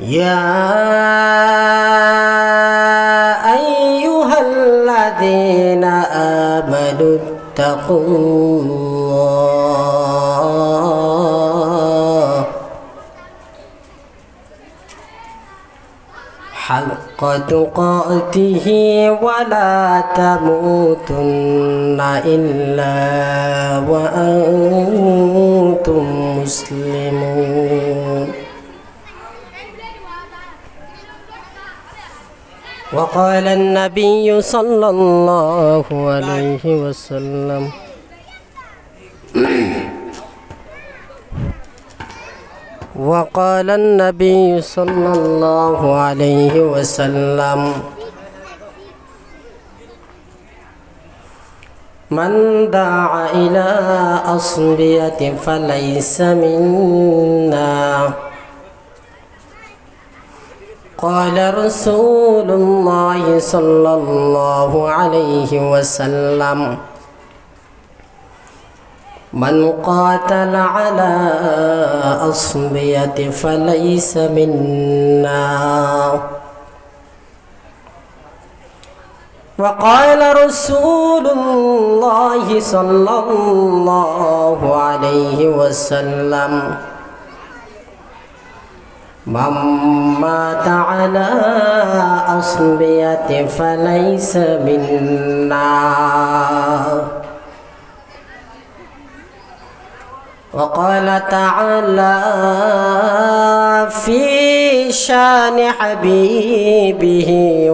يا أيها الذين آمنوا اتقوا الله حق تقاته ولا تموتن إلا وأنتم مسلمون. وقال النبي صلى الله عليه وسلم وقال النبي صلى الله عليه وسلم من دعا إلى أصبية فليس منا. قال رسول الله صلى الله عليه وسلم من قاتل على أصبية فليس منا. وقال رسول الله صلى الله عليه وسلم من مات على أصبية فليس منا. وقال تعالى في شان حبيبه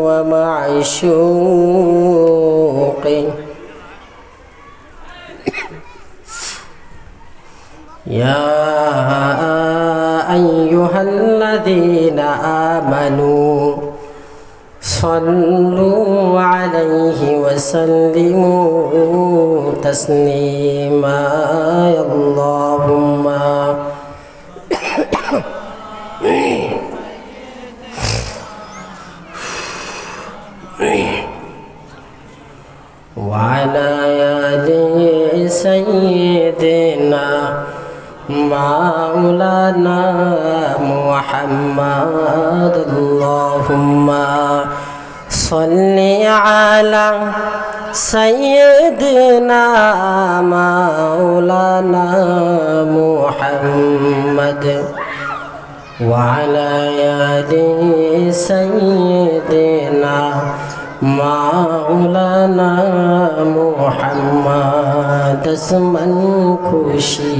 ومعشوقه يا أيها الذين آمنوا صلوا عليه وسلموا تسليما. اللهم وعلى آل سيدنا مولانا محمد. اللهم صل على سيدنا مولانا محمد وعلى آل سيدنا مولانا محمد. زمن খুশি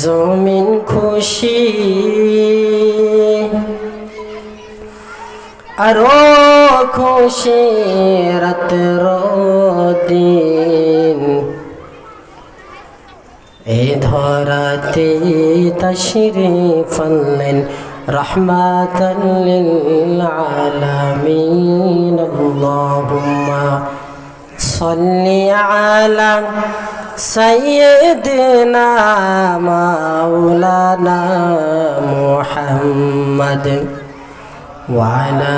জমিন খুশি আরো খুশি রাতের দিন এ ধরাতে তাশরীফ আনলেন রহমাতাল লিল আলামিন। আল্লাহুম্মা সাল্লি আলা সাইয়্যিদিনা মাওলানা মুহাম্মদ وعلى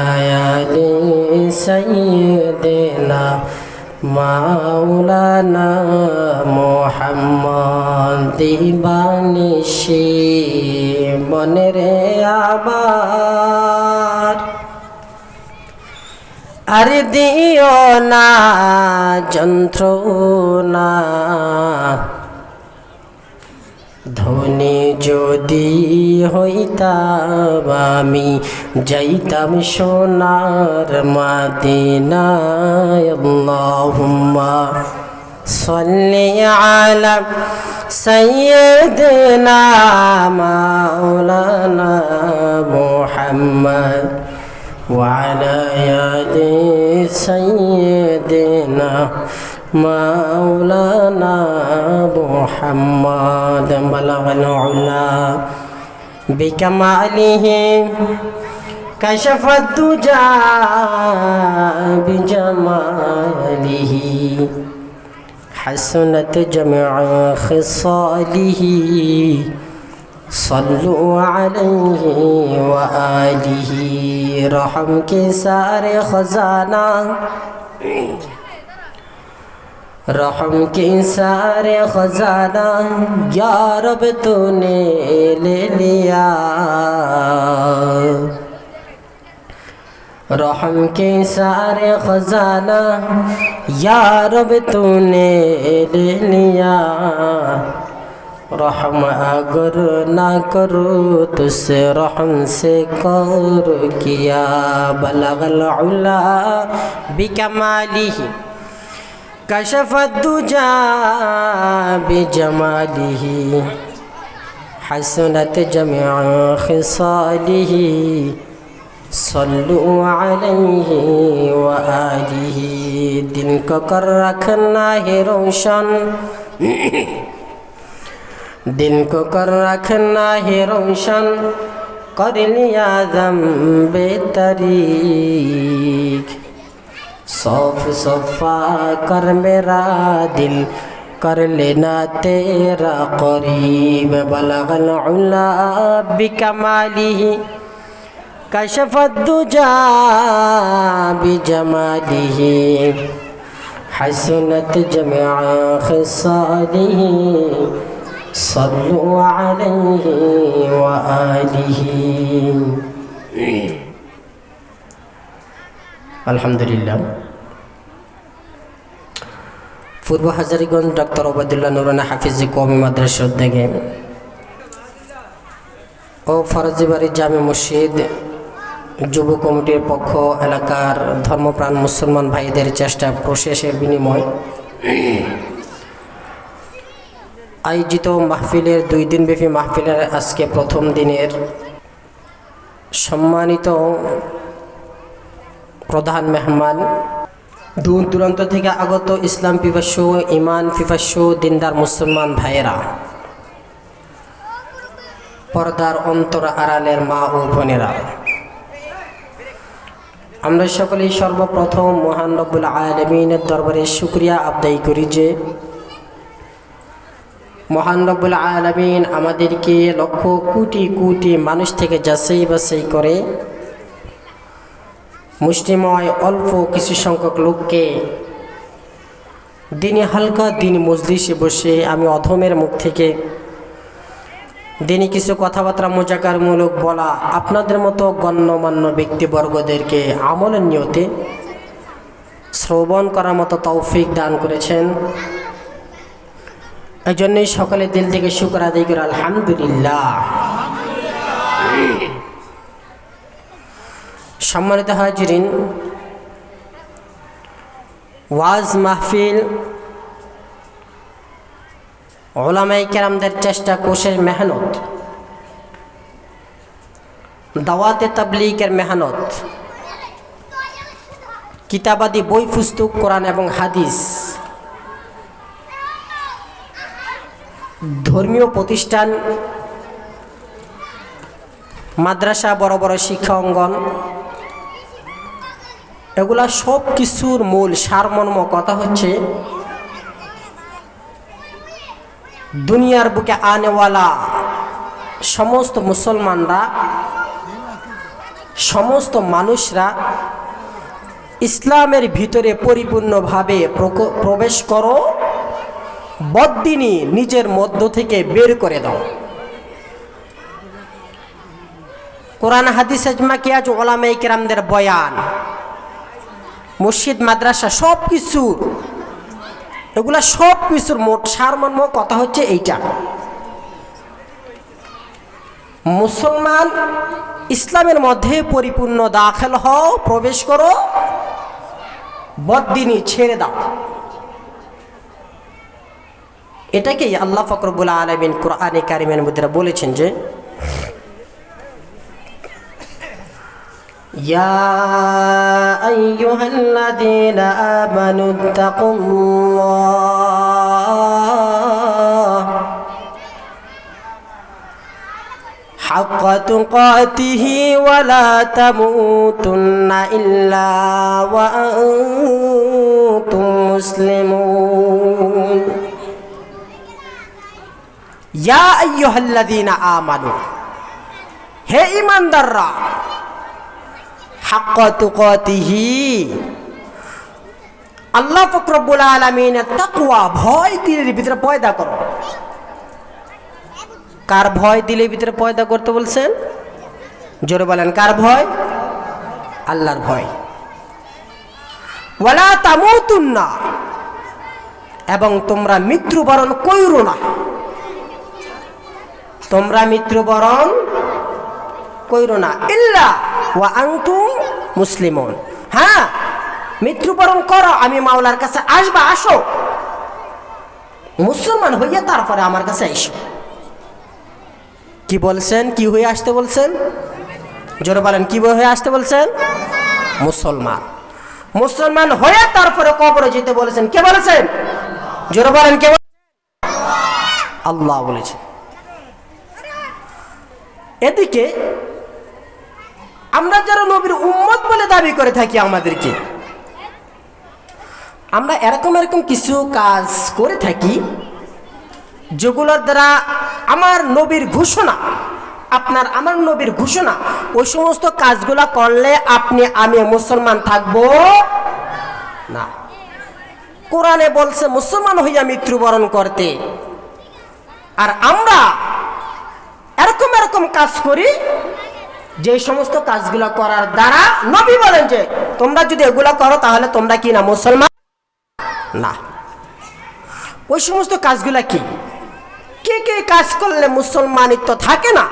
آل سيدنا مولانا محمد। দিবানিশি মনেরে আমার আর দিও না যন্ত্রণা ধনী যদি হইতাম আমি যাইতাম সোনার মদিনায়। আল্লাহুম্মা সাল্লি আলা সাইয়্যিদিনা মাওলানা মুহাম্মদ وعلى آل سيدنا مولانا محمد بلغ العلا بكماله كشف الدجى بجماله حسنت جميع خصاله صلوا عليه وآله رحم के सारे खजाना रहम के सारे खजाना या रब तूने ले लिया, रहम के सारे खजाना या रब तूने ले लिया, रहम अगर ना करो तुझसे रहम से कर किया, बलगल उला बिकमालिही कशफत दुजा बिजमालिही हसनत जमीअ खिसालिही सल्लु अलैहि व आलिही। दिल को कर रखना है रोशन, दिल को कर रखना है रोशन, कर लिया ज़म्बे तरीक, सौफ सफ़ा कर मेरा दिल, कर लेना तेरा करीब, बलगल उला बिकमालिही कशफत दुजा बिजमालिही हसनत जमीअ खिसालिही सल्लु अलैहि व आलिही। আলহামদুলিল্লাহ। পূর্ব হাজারীগঞ্জ ডক্টর ওবায়দুল্লাহ নুরানী হাফিজি কওমি মাদ্রাসার উদ্যোগে ও ফরজিবাড়ি জামে মসজিদ যুব কমিটির পক্ষ এলাকার ধর্মপ্রাণ মুসলমান ভাইদের চেষ্টা প্রশেষের বিনিময় আয়োজিত মাহফিলের 2 দিনব্যাপী মাহফিলের আজকে প্রথম দিনের সম্মানিত প্রধান মেহমান, দূর দূরান্ত থেকে আগত ইসলাম পিপাসু, ইমান পিপাসু দিনদার মুসলমান ভাইয়েরা, পর্দার অন্তর আড়ালের মা ও বোনেরা, আমরা সকলেই সর্বপ্রথম মহান রব্বুল আলামিনের দরবারে শুকরিয়া আদায় করি যে মহান রব্বুল আলামিন আমাদেরকে লক্ষ কোটি কোটি মানুষ থেকে যাচাই বাছাই করে মুষ্টিময় অল্প কিছু সংখ্যক লোককে দিনে হালকা দিন মজলিসে বসে আমি অধমের মুখ থেকে দিনে কিছু কথাবার্তা মোজাকারমূলক বলা আপনাদের মতো গণ্যমান্য ব্যক্তিবর্গদেরকে আমলের নিয়তে শ্রবণ করার মতো তৌফিক দান করেছেন। এই জন্যই সকলে দিল থেকে শুকর আদায় করে আলহামদুলিল্লাহ। সম্মানিত হাজিরিন, ওয়াজ মাহফিল উলামায়ে কেরামদের চেষ্টা কোশের মেহনত, দাওয়াতে তাবলীগের মেহনত, কিতাবাদি বই পুস্তক কোরআন এবং হাদিস, ধর্মীয় প্রতিষ্ঠান, মাদ্রাসা, বড় বড় শিক্ষা অঙ্গন, এগুলা সব কিছুর মূল সারমর্ম কথা হচ্ছে দুনিয়ার বুকে আনেওয়ালা সমস্ত মুসলমানরা, সমস্ত মানুষরা ইসলামের ভিতরে পরিপূর্ণভাবে প্রবেশ করো, বদ্দিনী নিজের মধ্য থেকে বের করে দাও। কোরআন হাদিস ইজমা কিয়াজ উলামায়ে কেরামদের বয়ান, মসজিদ মাদ্রাসা সব কিছু, এগুলা সব কিছুর মোট সারমর্ম কথা হচ্ছে এইটা, মুসলমান ইসলামের মধ্যে পরিপূর্ণ দাখিল হও, প্রবেশ করো, বদ্দিনী ছেড়ে দাও। এটাকেই আল্লাহ পাক রব্বুল আলামিন কোরআনে কারিমের মধ্যে বলেছেন যে ইয়া আইয়ুহাল্লাযীনা আমানুত্তাকুল্লাহ হাক্কা তুকাতিহি ওয়া লা তামুতুন্না ইল্লা ওয়া আনতুম মুসলিমুন। ইয়া আইয়ুহাল্লাযীনা আমানু, হে ঈমানদাররা, হাক্কা তুকাতিহি, আল্লাহ পাক রব্বুল আলামিনের তাকওয়া ভয় দিলের ভিতরে পয়দা করো। কার ভয় দিলের ভিতরে পয়দা করতে বলছেন? জোরে বলেন, কার ভয়? আল্লাহর ভয়। ওয়ালা তামুতুন্না, এবং তোমরা মৃত্যুবরণ কইরো না। তোমরা মৃত্যুবরণ কইরো না ইল্লা ওয়া আনতুম মুসলিমুন। হ্যাঁ, মৃত্যুবরণ করো, আমি মাওলার কাছে আসবা, আসো, মুসলমান হইয়া তারপরে আমার কাছে এসো। কি বলছেন? কি হয়ে আসতে বলছেন? জোরে বলেন, কি হয়ে আসতে বলছেন? মুসলমান। মুসলমান হয়ে তারপরে কবরে যেতে বলেছেন। কে বলেছেন? জোরে বলেন, কে বলেছেন? আল্লাহ বলেছেন। এদিকে আমরা যারা নবীর উম্মত বলে দাবি করে থাকি, আমাদেরকে আমরা এরকম কিছু কাজ করে থাকি যেগুলোর দ্বারা আমার নবীর ঘোষণা, আমার নবীর ঘোষণা, ওই সমস্ত কাজগুলা করলে আপনি আমি মুসলমান থাকবো না। কোরআনে বলছে মুসলমান হইয়া মৃত্যুবরণ করতে, আর আমরা এরকম কাজ করি যে সমস্ত কাজগুলো করার দ্বারা নবী বলেন যে তোমরা যদি এগুলা করো তাহলে তোমরা কি না মুসলমান না। ওই সমস্ত কাজগুলা কি? কে কাজ করলে মুসলমানিত্ব থাকে না?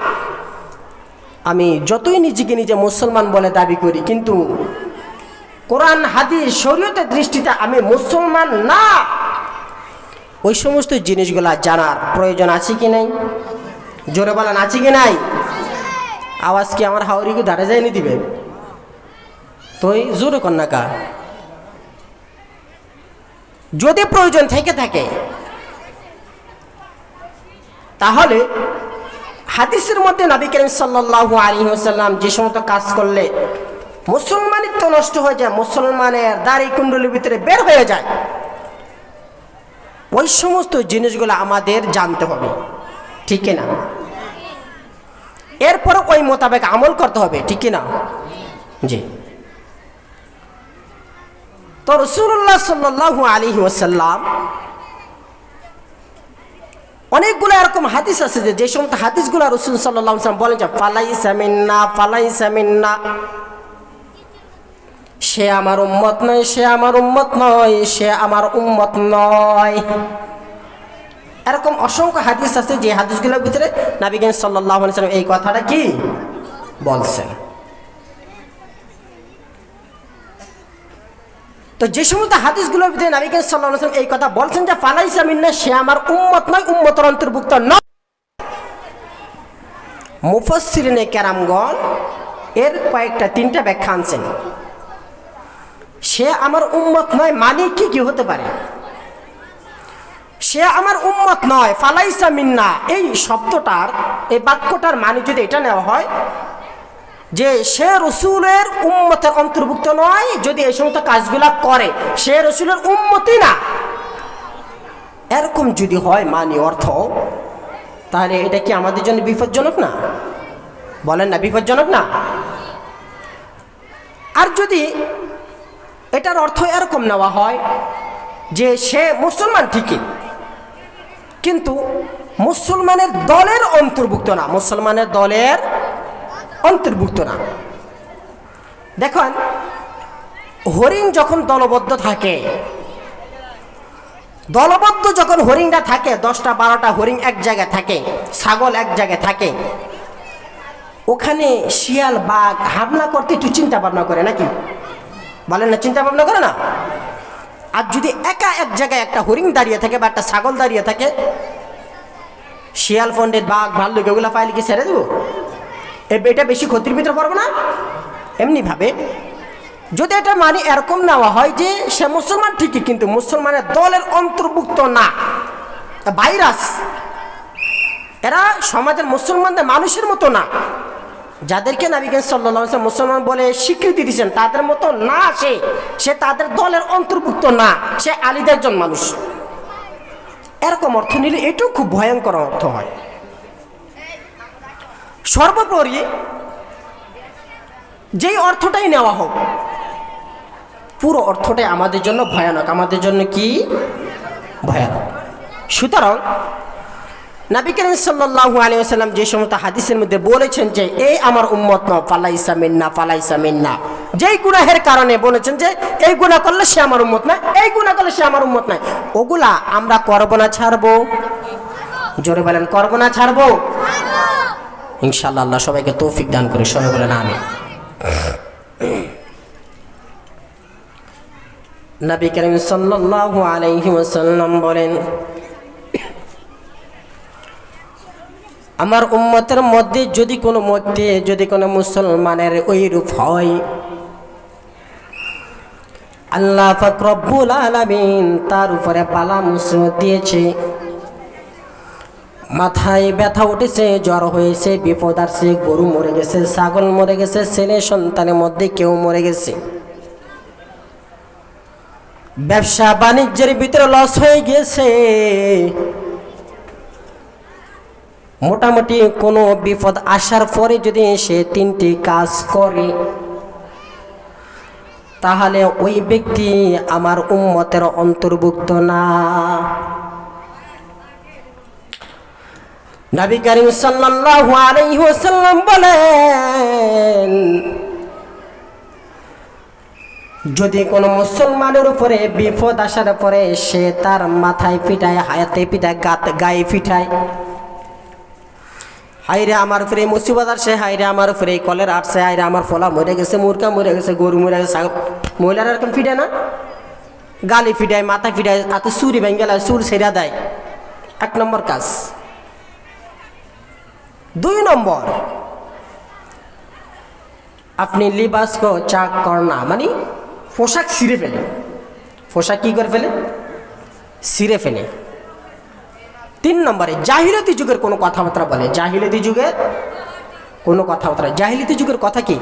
আমি যতই নিজেকে নিজে মুসলমান বলে দাবি করি, কিন্তু কোরআন হাদিস শরীয়তের দৃষ্টিতে আমি মুসলমান না, ওই সমস্ত জিনিসগুলা জানার প্রয়োজন আছে কি নাই? জোরে বলেন, আছে কি নাই? আওয়াজ কি আমার হাওড়িকে দাঁড়ে যায়নি দিবে? তুই জোরে কর না কা। যদি প্রয়োজন থেকে থাকে তাহলে হাদিসের মধ্যে নবী করিম সাল্লাল্লাহু আলাইহি ওয়াসাল্লাম যে সমস্ত কাজ করলে মুসলমানিত্ব নষ্ট হয়ে যায়, মুসলমানের দাড়ি কুণ্ডলীর ভিতরে বের হয়ে যায়, ওই সমস্ত জিনিসগুলো আমাদের জানতে হবে, ঠিক না? এরপরে ওই মোতাবেক আমল করতে হবে, ঠিক না? জি। তো রাসূলুল্লাহ সাল্লাল্লাহু আলাইহি ওয়াসাল্লাম অনেকগুলো এরকম হাদিস আছে যে সমস্ত হাদিসগুলো রাসূল সাল্লাল্লাহু আলাইহি ওয়াসাল্লাম বলেন যে ফালাইসা মিন্না, ফালাইসা মিন্না, সে আমার উম্মত নয়, সে আমার উম্মত নয়, সে আমার উম্মত নয়। এরকম অসংখ্য হাদিস আছে যে হাদিসগুলোর ভিতরে নবী করিম সাল্লাল্লাহু আলাইহি ওয়াসাল্লাম এই কথাটা কি বলছেন। তো যে সমস্ত হাদিসগুলোর ভিতরে নবী করিম সাল্লাল্লাহু আলাইহি ওয়াসাল্লাম এই কথা বলছেন যে ফালাইসা মিন্না, সে আমার উম্মত নয়, উম্মতের অন্তর্ভুক্ত নয়, মুফাসসিরিনে কেরামগণ এর কয়েকটা তিনটা ব্যাখ্যা আনছেন। সে আমার উম্মত নয় মানে কি হতে পারে? সে আমার উম্মত নয়, ফালাইসা মিন্না, এই শব্দটার, এই বাক্যটার মানে যদি এটা নেওয়া হয় যে সে রসুলের উম্মতের অন্তর্ভুক্ত নয়, যদি এই সমস্ত কাজগুলা করে সে রসুলের উম্মতই না, এরকম যদি হয় মানে অর্থ, তাহলে এটা কি আমাদের জন্য বিপজ্জনক না? বলেন না, বিপজ্জনক না? আর যদি এটার অর্থ এরকম নেওয়া হয় যে সে মুসলমান ঠিকই, কিন্তু মুসলমানের দলের অন্তর্ভুক্ত না, মুসলমানের দলের অন্তর্ভুক্ত না। দেখেন, হরিণ যখন দলবদ্ধ থাকে, দলবদ্ধ যখন হরিণটা থাকে, 10টা 12টা হরিণ এক জায়গায় থাকে, ছাগল এক জায়গায় থাকে, ওখানে শিয়াল বাঘ হামলা করতে একটু চিন্তা ভাবনা করে নাকি? বলেন না, চিন্তা ভাবনা করে না? আর যদি একা এক জায়গায় একটা হরিণ দাঁড়িয়ে থাকে বা একটা ছাগল দাঁড়িয়ে থাকে, শিয়াল পণ্ডিত বাঘ ভাল্লুক এগুলো পাইলে কি ছেড়ে দেবো? এটা বেশি ক্ষতির ভিতরে পড়বে না? এমনি ভাবে যদি এটা মানে এরকম নেওয়া হয় যে সে মুসলমান ঠিকই, কিন্তু মুসলমানের দলের অন্তর্ভুক্ত না, ভাইরাস, এরা সমাজের মুসলমানদের মানুষের মতো না, যাদেরকে নবী করিম সাল্লাল্লাহু আলাইহি ওয়াসাল্লাম মুসলমান বলে স্বীকৃতি দিয়েছেন তাদের মতো না, সে তাদের দলের অন্তর্ভুক্ত না, সে আলীদের একজন মানুষ, এরকম অর্থ নিলে এটাও খুব ভয়ঙ্কর অর্থ হয়। সর্বোপরি যেই অর্থটাই নেওয়া হোক, পুরো অর্থটাই আমাদের জন্য ভয়ানক, আমাদের জন্য কি ভয়ানক। সুতরাং নবী করিম সাল্লাল্লাহু আলাইহি ওয়াসাল্লাম যে সমস্ত হাদিসের মধ্যে বলেছেন যে এই আমার উম্মত না, ফালাইসা মিন্না ফালাইসা মিন্না, যেই গুনাহের কারণে বলেছেন যে এই গুনাহ করলে সে আমার উম্মত না, এই গুনাহ করলে সে আমার উম্মত না, ওগুলা আমরা করব না ছাড়বো? জোরে বলেন, করব না ছাড়বো? ইনশাআল্লাহ। আল্লাহ সবাইকে তৌফিক দান করে, সবাই বলেন আমিন। নবী করিম সাল্লাল্লাহু আলাইহি ওয়াসাল্লাম বলেন, আমার উম্মতের মধ্যে যদি কোনো মুসলমানের ওই রূপ হয়, আল্লাহ পাক রব্বুল আলামিন তার উপরে পালা মুসিবত দিয়েছে, মাথায় ব্যথা উঠেছে, জ্বর হয়েছে, বিপদ আসছে, গরু মরে গেছে, ছাগল মরে গেছে, ছেলে সন্তানের মধ্যে কেউ মরে গেছে, ব্যবসা বাণিজ্যের ভিতরে লস হয়ে গেছে, মোটামুটি কোনো বিপদ আসার পরে যদি সে তিনটি কাজ করে, তাহলে ওই ব্যক্তি আমার উম্মতের অন্তর্ভুক্ত না। নবী করিম সাল্লাল্লাহু আলাইহি ওয়াসাল্লাম বলেন, যদি কোনো মুসলমানের উপরে বিপদ আসার পরে সে তার মাথায় পিঠায়, হায়াতে পিঠায়, গায়ে পিঠায়, হাইরে আমার উপরে মুসিবত আসছে, হাইরে আমার উপরে কলের আসছে, হাইরে আমার ফলা মরে গেছে, মুরগা মরে গেছে, গরু মরে গেছে, মহিলারা এরকম ফিটায় না, গালি ফিটায়, মাথা ফিটায়, হাতে চুরি ভেঙে গেল, চুর ছেড়া দেয়, 1 নম্বর কাজ। 2 নম্বর, আপনি লিবাস কো চাক করনা, মানে পোশাক ছিঁড়ে ফেলে, পোশাক কি করে ফেলে? ছিঁড়ে ফেলে। 3 নম্বরে, জাহিলিয়াতি যুগের কোনো কথাবার্তা বলে, জাহিলিয়াতি যুগের কোনো কথাবার্তা। জাহিলিয়াতি যুগের কথা কি?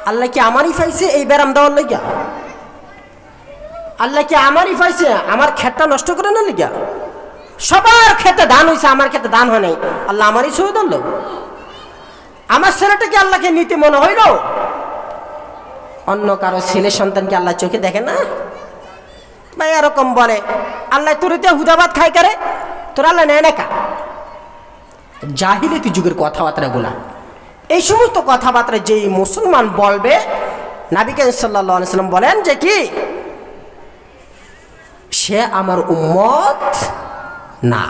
আল্লাহ কি আমারই পাইছে এই ব্যারাম দেওয়ার লাগিয়া? আল্লাহ কি আমারই পাইছে আমার ক্ষেতটা নষ্ট করে না লিগা? সবার ক্ষেতে ধান হয়েছে, আমার ক্ষেতে ধান হয় নাই, আল্লাহ আমারই সই ধরল? আমার ছেলেটাকে আল্লাহকে নিতে মনে হইল? অন্য কারো ছেলে সন্তানকে আল্লাহ চোখে দেখে না ভাই? এরকম বলে, আল্লাহ তোরতে হুদাবাদ খাই করে, তোর আল্লাহ নেয় না কা? জাহিলিয়াতি যুগের কথাবার্তাগুলা, এই সমস্ত কথাবার্তা যেই মুসলমান বলবে, নবী করিম সাল্লাল্লাহু আলাইহি ওয়াসাল্লাম বলেন যে কি সে আমার উম্মত না।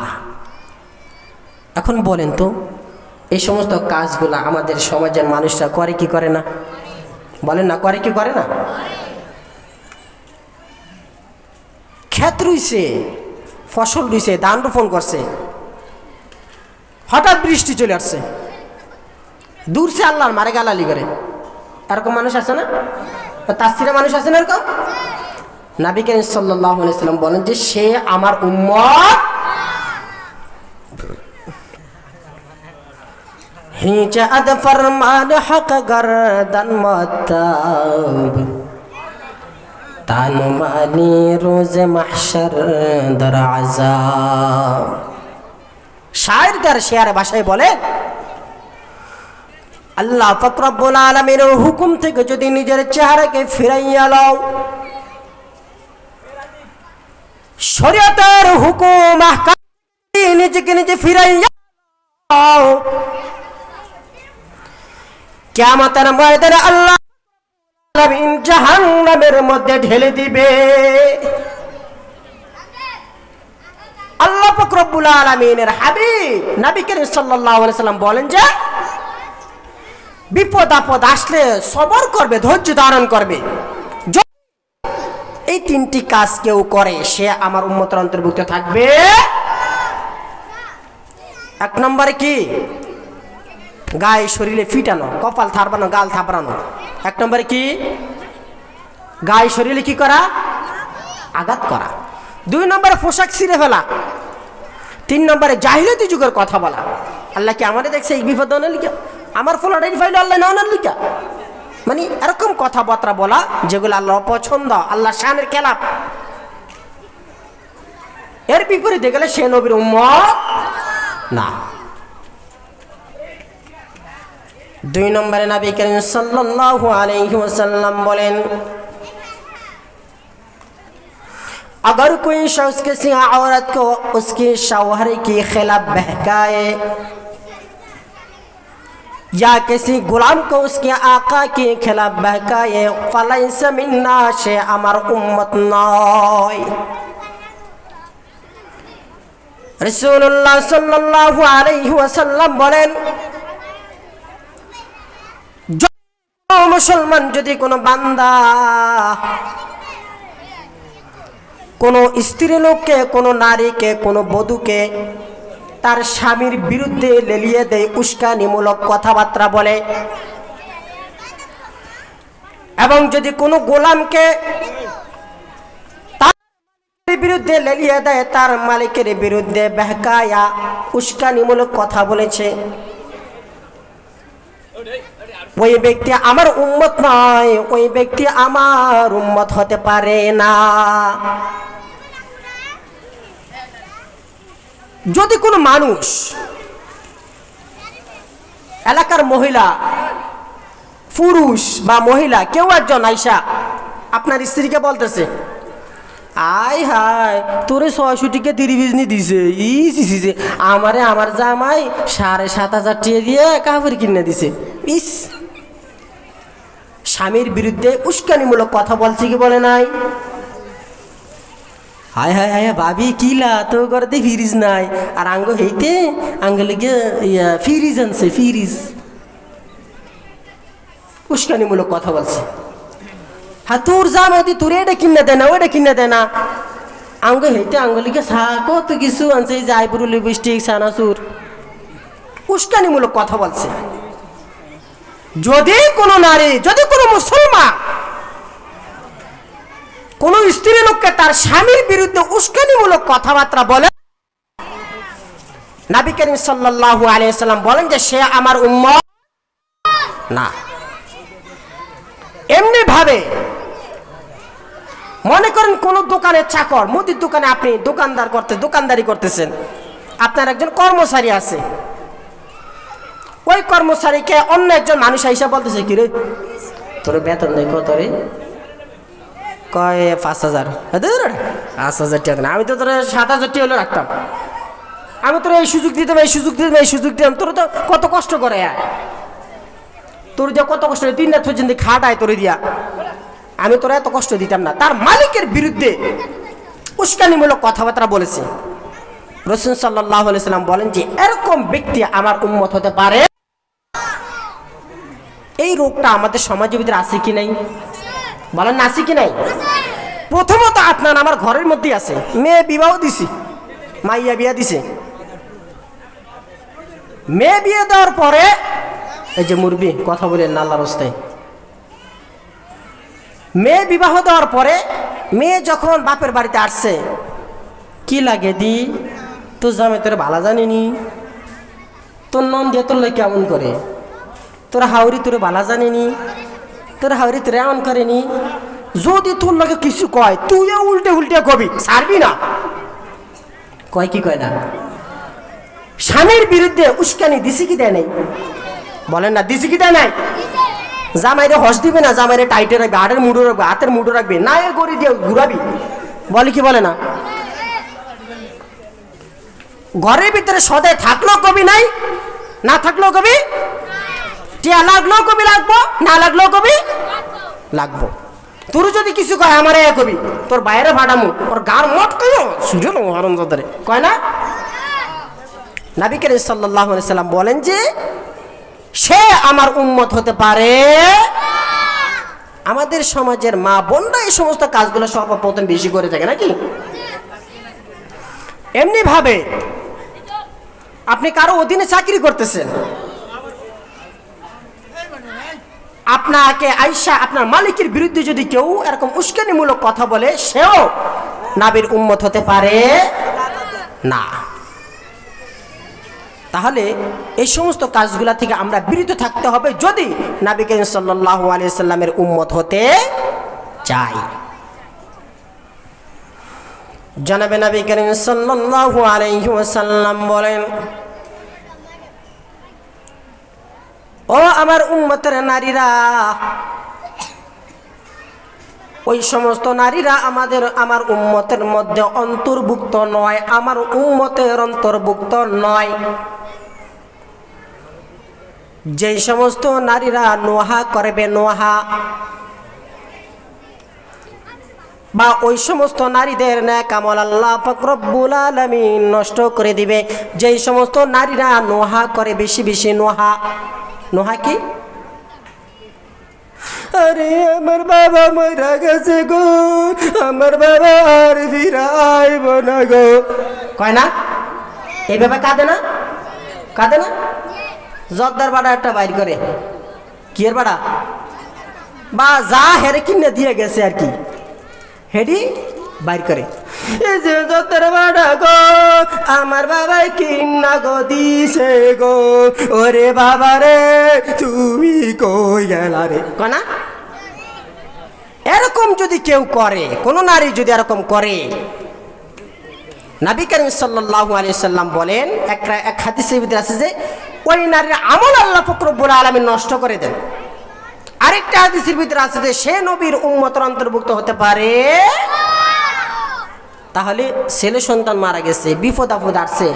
এখন বলেন তো, এই সমস্ত কাজগুলা আমাদের সমাজের মানুষরা করে কি করে না? বলেন না, করে কি করে না? ক্ষেত রুইছে, ফসল রুইছে, ধান রোপণ করছে, হঠাৎ বৃষ্টি চলে আসছে, দূর সে আল্লাহর মারে গালালি করে, এরকম মানুষ আছে না? তাফসীরে মানুষ আছে না এরকম? নবী করিম সাল্লাল্লাহু আলাইহি ওয়াসাল্লাম বলেন যে সে আমার উম্মত। হিজা আদ ফরমান হক গরদান মাতাব, তান মানি রোজ মাহশর দর আযাব। শায়ের তার শেয়ারে ভাষায় বলে, আল্লাহ পাক রব্বুল আলামিনের হুকুম থেকে যদি নিজের চেহারাকে ফিরাইয়া লও, শরীয়তের হুকুম আহকাম নিজেকে নিজে ফিরাইয়া লও, কিয়ামতের ময়দানে আল্লাহ জাহান্নামের মধ্যে ঢেলে দিবে। আল্লাহ পাক রব্বুল আলামিনের হাবিব নবী করিম সাল্লাল্লাহু আলাইহি ওয়াসাল্লাম বলেন যে বিপদ আপদ আসলে সবর করবে, ধৈর্য ধারণ করবে। এই 3টি কাজ কেউ করে, সে আমার উম্মতের অন্তর্ভুক্ত থাকবে। 1 নম্বরে কি? গায়ে শরীরে ফিটানো, কপাল থাপড়ানো, গাল থাপড়ানো। 1 নম্বরে কি? গায়ে শরীরে কি করা? আঘাত করা। 2 নম্বরে পোশাক ছিঁড়ে ফেলা। 3 নম্বরে জাহিলিয়াতি যুগের কথা বলা। আল্লাহ কি আমাদের দেখছে এই বিপদ না লিখা? আমার ফলাটাই ফাইল আল্লাহ না লিখা? মানে এরকম কথাবার্তা বলা যেগুলো আল্লাহ পছন্দ, আল্লাহ শানের খেলাফ। এর বিপরীতে গেলে সে নবীর উম্মত না। 2 নম্বরে নবী করিম সাল্লাল্লাহু আলাইহি ওয়াসাল্লাম বলেন, अगर कोई शख्स किसी औरत को उसके शौहर के खिलाफ बहकाए या किसी गुलाम को उसके आका के खिलाफ बहकाए, फलैस मिन्ना, से আমার উম্মত নয়। রাসূলুল্লাহ সাল্লাল্লাহু আলাইহি ওয়াসাল্লাম বলেন, মুসলমান যদি কোনো বান্দা কোনো স্ত্রী লোককে, কোনো নারীকে, কোনো বধূকে তার স্বামীর বিরুদ্ধে লেলিয়ে দেয়, উস্কানিমূলক কথাবার্তা বলে, এবং যদি কোনো গোলামকে তার বিরুদ্ধে লেলিয়ে দেয়, তার মালিকের বিরুদ্ধে বেহকায়া উস্কানিমূলক কথা বলেছে, ওই ব্যক্তি আমার উম্মত নয়, ওই ব্যক্তি আমার উম্মত হতে পারে না। যদি কোনো মানুষ, এলাকার মহিলা, পুরুষ বা মহিলা কেউ একজন আইসা আপনার স্ত্রীকে বলতেছে, আয় হায় তোরে 600 টাকা তিরিবিজনি দিছে, ইসে আমারে আমার জামাই 7,500 টাকা দিয়ে কাপড় কিনে দিছে, ইস, স্বামীর বিরুদ্ধে উস্কানিমূলক কথা বলছে কি বলে নাই? হায় হায় হায় ভাবি কিলা তো করতে ফিরিজ নাই, আর আঙ্গ হইতে আঙ্গলিকে ফিরিজ আনছে, ফিরিজ, উস্কানিমূলক কথা বলছে। হ্যাঁ তোর জামাই তোর এটা কিনে দেয় না, ওটা কিনে দেয় না, আঙ্গ হইতে আঙ্গলিকে কত কিছু আনছে, জাইপুর লিপস্টিক, সানাসুর, উস্কানিমূলক কথা বলছে। যদি কোনো নারী, যদি কোনো মুসলমান কোন স্ত্রী লোককে তার স্বামীর বিরুদ্ধে উস্কানিমূলক কথাবার্তা বলে, নবী করিম সাল্লাল্লাহু আলাইহি ওয়াসাল্লাম বলেন যে সে আমার উম্মত না। এমনি ভাবে মনে করেন কোন দোকানের চাকর, মুদির দোকানে আপনি দোকানদারি করতেছেন, আপনার একজন কর্মচারী আছে, ওই কর্মচারীকে অন্য একজন মানুষ হিসাবে বলতেছে, কি রে তোর বেতন নেই কত রে? কয় 5,000। 5,000 টাকা না, আমি তো তোর 7,000 টাকা হলে রাখতাম, আমি তোর এই সুযোগ দিতাম, এই সুযোগ দিতাম, এই সুযোগ দিতাম, তোর তো কত কষ্ট করে, তোর দিয়া কত কষ্ট, 3 রাত পর্যন্ত খাটায় তোর দিয়া, আমি তোর এত কষ্ট দিতাম না। তার মালিকের বিরুদ্ধে উস্কানিমূলক কথাবার্তা বলেছে। রাসূল সাল্লাল্লাহু আলাইহি ওয়াসাল্লাম বলেন যে এরকম ব্যক্তি আমার উম্মত হতে পারে। এই রোগটা আমাদের সমাজের ভিতরে আছে কি নাই বলেন, না আছে কি নাই? প্রথমত আপনার আমার ঘরের মধ্যেই আছে, মেয়ে বিবাহ দিছি, মাইয়া বিয়া দিছে, মেয়ে বিয়ে দেওয়ার পরে এই যে মুরবি কথা বলেন না আল্লাহর রাস্তায়, মেয়ে বিবাহ দেওয়ার পরে মেয়ে যখন বাপের বাড়িতে আসছে, কি লাগে দি তোর জামাই তোর ভালো জানিনি, তোর নন দিয়ে তোর লাই কেমন করে, তোর হাওড়ি তোর ভালো জানিনি, তোর হাওড়ি তোর এমন করেনি, যদি তোর লাগে কিছু কয় তুইও উল্টে উল্টে কবি, ছাড়বি না। কয় কি কয় না? স্বামীর বিরুদ্ধে উস্কানি দিছি কি দেয় নাই বলেন না, দিছি কি দেয় নাই? জামাইরে হস দিবে না, জামাইরে টাইটে রাখবে, হাটের মুঠো রাখবে, হাতের মুঠো রাখবে, না এ গড়ি দিয়ে ঘুরাবি, বলে কি বলে না? ঘরের ভিতরে সদাই থাকলেও কবি নাই, না থাকলেও কবি, টিয়া লাগলেও কবি লাগবো, না লাগলেও কবি লাগবো। তোর যদি কিছু কয় আমার এ কবি, তোর বাইরে ফাটামু, ওর গার মট কয় সুজন হরম দাদারে কয় না। নবী করিম সাল্লাল্লাহু আলাইহি সাল্লাম বলেন যে সে আমার উম্মত হতে পারে। আমাদের সমাজের মা বোনরা এই সমস্ত কাজগুলো সর্বপ্রথম বেশি করে থাকে নাকি? এমনি ভাবে আপনি কারো অধীনে চাকরি করতেছেন, আপনাকে আইসা আপনার মালিকের বিরুদ্ধে যদি কেউ এরকম উস্কানিমূলক কথা বলে, সেও নবীর উম্মত হতে পারে না। তাহলে এই সমস্ত কাজগুলা থেকে আমরা বিরত থাকতে হবে যদি নবী করিম সাল্লাল্লাহু আলাইহি সাল্লামের উম্মত হতে চাই। জনাবে নবী করিম সাল্লাল্লাহু আলাইহি ওয়াসাল্লাম বলেন, ও আমার উম্মতের নারীরা, ওই সমস্ত নারীরা আমার উম্মতের মধ্যে অন্তর্ভুক্ত নয়, আমার উম্মতের অন্তর্ভুক্ত নয়। যেই সমস্ত নারীরা নোহা করবে, নোহা বা ওই সমস্ত নারীদের নেক আমল আল্লাহ পাক রব্বুল আলামিন নষ্ট করে দিবে। যেই সমস্ত নারীরা নোহা করে, বেশি বেশি নোহা। নোহা কি? আরে আমার বাবা মরা গেছে গো, আমার বাবা আর ফিরাইব না গো, কয় না? এইভাবে কাঁদে না? কাঁদে না? জর্দার বাড়া একটা বাইর করে, কি এর বাড়া বা যা হেরে কিনে দিয়ে গেছে আর কি, হেডি বাইর করে। এই যে জর্দার বাড়া গো, আমার বাবাই কিনা গো দিছে গো, ওরে বাবা রে তুমি কই গেলা রে, কয় না? এরকম যদি কেউ করে, কোন নারী যদি এরকম করে, নবী করিম সাল্লাল্লাহু আলাইহি সাল্লাম বলেন, এক হাদিসের ভিতরে আছে যে ওই নারীর আমল আল্লাহ পাক রব্বুল আলামিন নষ্ট করে দেন। আরেকটা হাদিসের ভিতরে আছে যে সে নবীর উম্মতের অন্তর্ভুক্ত হতে পারে। তাহলে ছেলে সন্তান মারা গেছে, বিপদ আপদ আসছে,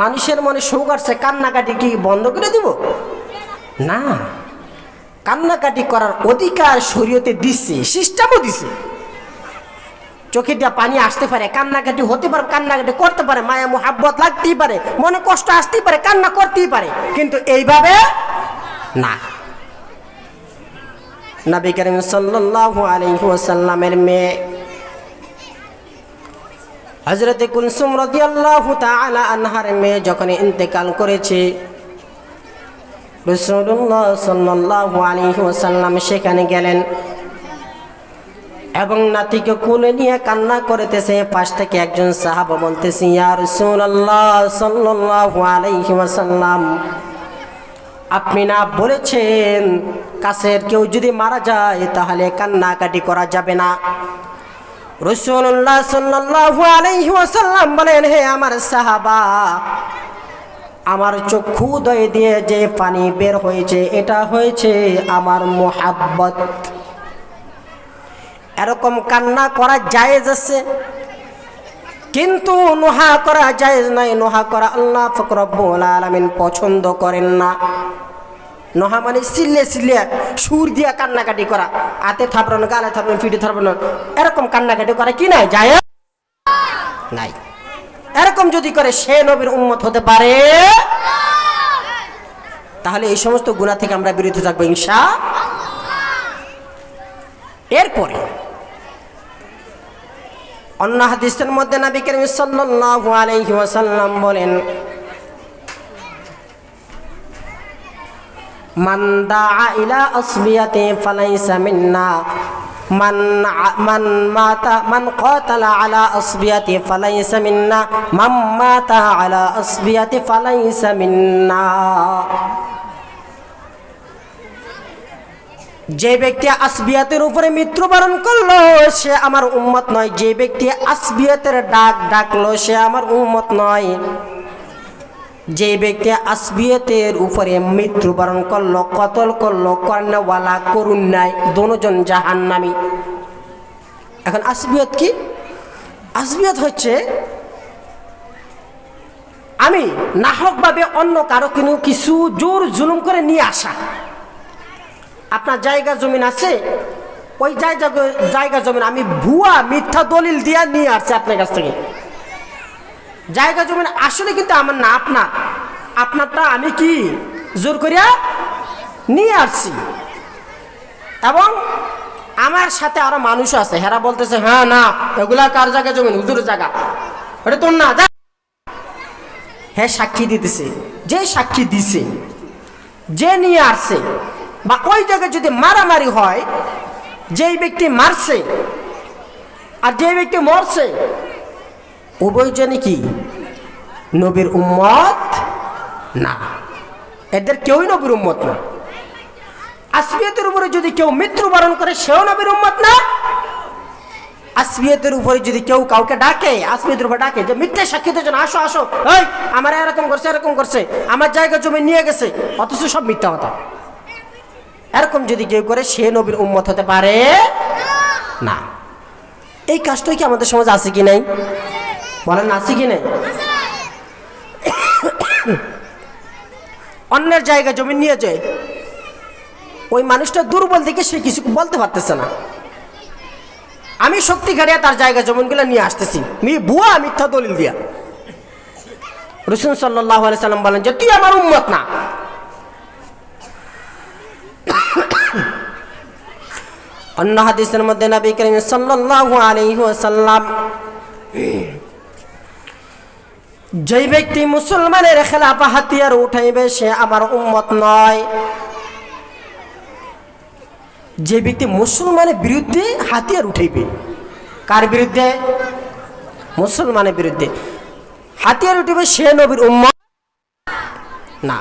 মানুষের মনে শোক আসছে, কান্নাকাটি কি বন্ধ করে দিব? না, কান্নাকাটি করার অধিকার শরীয়তে দিচ্ছে, সিস্টেমও দিছে। চোখে দিয়ে পানি আসতে পারে, কান্নাকাটি হতে পারে, কান্নাকাটি করতে পারে, মায়া মোহাব্বত লাগতেই পারে, মনে কষ্ট আসতেই পারে, কান্না করতেই পারে, কিন্তু এইভাবে না। নবী করিম সাল্লাল্লাহু আলাইহি ওয়াসাল্লামের মেয়ে হযরত কুলসুম রাদিয়াল্লাহু তাআলা আনহার মেয়ে যখন ইন্তেকাল করেছে, রাসূলুল্লাহ সাল্লাল্লাহু আলাইহি ওয়াসাল্লাম সেখানে গেলেন এবং নাতিকে কোলে নিয়ে কান্না করতেছে। পাশ থেকে একজন সাহাবা বলতেছে, ইয়া রাসূলুল্লাহ সাল্লাল্লাহু আলাইহি ওয়াসাল্লাম, আপনি না বলেছেন কাছের কেউ যদি মারা যায় তাহলে কান্নাকাটি করা যাবে না? রাসূলুল্লাহ সাল্লাল্লাহু আলাইহি ওয়াসাল্লাম বলেন, হে আমার সাহাবা, আমার চক্ষুদয় দিয়ে যে পানি বের হয়েছে এটা হয়েছে আমার মোহাব্বত। এরকম কান্না করা জায়েজ আছে, কিন্তু নোহা করা জায়েজ নাই। নোহা করা আল্লাহ পাক রব্বুল আলামিন পছন্দ করেন না। নোহা মানে চিল্লে চিল্লে সুর দিয়া কান্নাকাটি করা, হাতে থাপড়ানো, গালে থাপড়ানো, পিঠে থাপড়ানো, এরকম কান্নাকাটি করা কি নাই? জায়েজ নাই। এরকম যদি করে সে নবীর উম্মত হতে পারে। তাহলে এই সমস্ত গুনাহ থেকে আমরা বিরত থাকবো ইনশাআল্লাহ। এরপরে অন্য হাদিসের মধ্যে নবী করিম সাল্লাল্লাহু আলাইহি ওয়াসাল্লাম বলেন, মান দাআ ইলা আসবিয়াতি ফালাইসা মিন্না, মান কাতালা আলা আসবিয়াতি ফালাইসা মিন্না, মান মাতা আলা আসবিয়াতি ফালাইসা মিন্না। যে ব্যক্তি আসবিয়াতের উপরে মৃত্যুবরণ করলো সে আমার উম্মত নয়। যে ব্যক্তি আসবিয়াতের ডাক ডাকলো সে আমার উম্মত নয়। যে ব্যক্তি আসবিয়াতের উপরে মৃত্যুবরণ করলো, কতল করলো, কর্ণওয়ালা করুন নাই, দুজন জাহান্নামী। এখন আসবিয়াত কি? আসবিয়াত হচ্ছে আমি নাহকভাবে অন্য কারো কিছু জোর জুলুম করে নিয়ে আসা। আপনার জায়গা জমিন আছে, ওই জায়গা জমিন আমি ভুয়া মিথ্যা দলিল দিয়ে নিয়ে আসছি আপনার কাছ থেকে। জায়গা জমিন আসলে কিন্তু আমার না, আপনারটা আমি কি জোর করিয়া নিয়ে আসছি। এবং আমার সাথে আরো মানুষ আছে, হেরা বলতেছে হ্যাঁ না এগুলা কার জায়গা জমিন? হুজুরের জায়গা, ওটা তোর না। হ্যাঁ সাক্ষী দিতেছে, যে সাক্ষী দিছে, যে নিয়ে আসছে, বা ওই জায়গায় যদি মারামারি হয়, যেই ব্যক্তি মারছে আর যে ব্যক্তি মরছে উভয়জনই কি নবীর উম্মত না। এদের কেউই নবীর উম্মত না। আসবিয়াতের উপরে যদি কেউ মৃত্যুবরণ করে সেও নবীর উম্মত না। আসবিয়াতের উপরে যদি কেউ কাউকে ডাকে, আসবিয়াতের উপরে ডাকে যে মিথ্যা সাক্ষী দেওয়ার জন্য, আসো আসো, এই আমার এরকম করছে, এরকম করছে, আমার জায়গা জমি নিয়ে গেছে, অথচ সব মিথ্যা কথা। এরকম যদি কেউ করে সে নবীর উম্মত হতে পারে না। এই কাজটাই কি আমাদের সমাজে আছে কি নাই? বলেন আছে কি নাই? অন্যের জায়গা জমি নিয়ে যায়, ওই মানুষটা দুর্বল দেখে সে কিছু বলতে পারতেছে না, আমি শক্তি খাটিয়ে তার জায়গা জমিনগুলো নিয়ে আসতেছি বুয়া মিথ্যা দলিল দিয়া। রাসূল সাল্লাল্লাহু আলাইহি সাল্লাম বলেন যে তুই আমার উম্মত না। অন্য হাদিসের মধ্যে নবী করিম সাল্লাল্লাহু আলাইহি ওয়াসাল্লাম যেই ব্যক্তি মুসলমানের খেলাফ হাতিয়ার উঠাইবে সে আমার উম্মত নয়। যে ব্যক্তি মুসলমানের বিরুদ্ধে হাতিয়ার উঠাইবে, কার বিরুদ্ধে? মুসলমানের বিরুদ্ধে হাতিয়ার উঠাইবে, সে নবীর উম্মত না।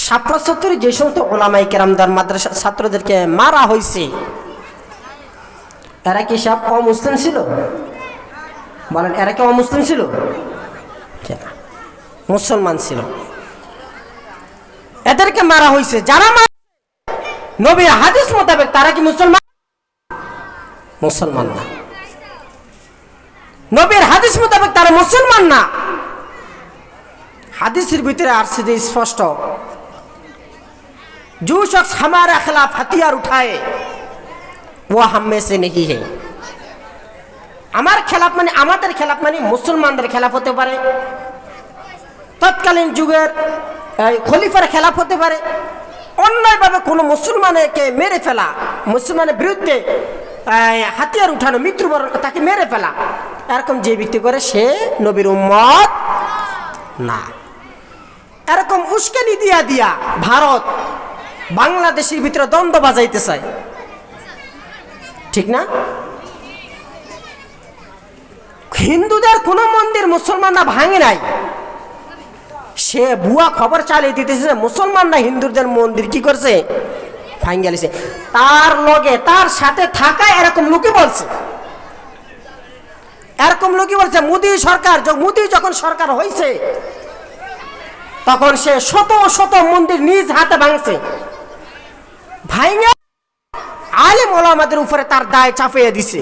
শাপলা চত্বরে যে সমস্ত ওলামায়ে কেরামদের মাদ্রাসা ছাত্রদেরকে মারা হয়েছে, এরা কি সব অমুসলিম ছিল? বলেন, এরা কি অমুসলিম ছিল? মুসলমান ছিল। এদেরকে মারা হয়েছে, যারা নবীর হাদিস মোতাবেক তারা কি মুসলমান? মুসলমান না। নবীর হাদিস মোতাবেক তারা মুসলমান না। হাদিসের ভিতরে আসছে যে স্পষ্ট, जो शख्स हमारा खिलाफ हथियार उठाए वो हम में से नहीं है। আমার খেলাফ মানে আমাদের খেলাফ মানে মুসলমানদের খেলাফ হতে পারে, তৎকালীন যুগের খলিফার খেলাফ হতে পারে, অন্যায়ভাবে কোনো মুসলমানকে মেরে ফেলা, মুসলমানের বিরুদ্ধে হাতিয়ার উঠানো, মৃত্যুবরণ, তাকে মেরে ফেলা, এরকম যে ব্যক্তি করে সে নবীর উম্মত না। এরকম উস্কানি দিয়া দিয়া ভারত বাংলাদেশের ভিতরে দ্বন্দ্ব বাজাইতে চায়, ঠিক না? হিন্দুদের কোন মন্দির মুসলমানরা ভাঙে নাই, সে ভুয়া খবর চালিয়ে দিতেছে মুসলমানরা হিন্দুদের মন্দির কি করছে, ভাঙে গেছে। তার লগে তার সাথে থাকা এরকম লোকই বলছে, এরকম লোকই বলছে মোদী সরকার, মোদী যখন সরকার হয়েছে তখন সে শত শত মন্দির নিজ হাতে ভাঙছে, ভাঙে আলেম ওলামাদের উপরে তার দায় চাপিয়ে দিছে,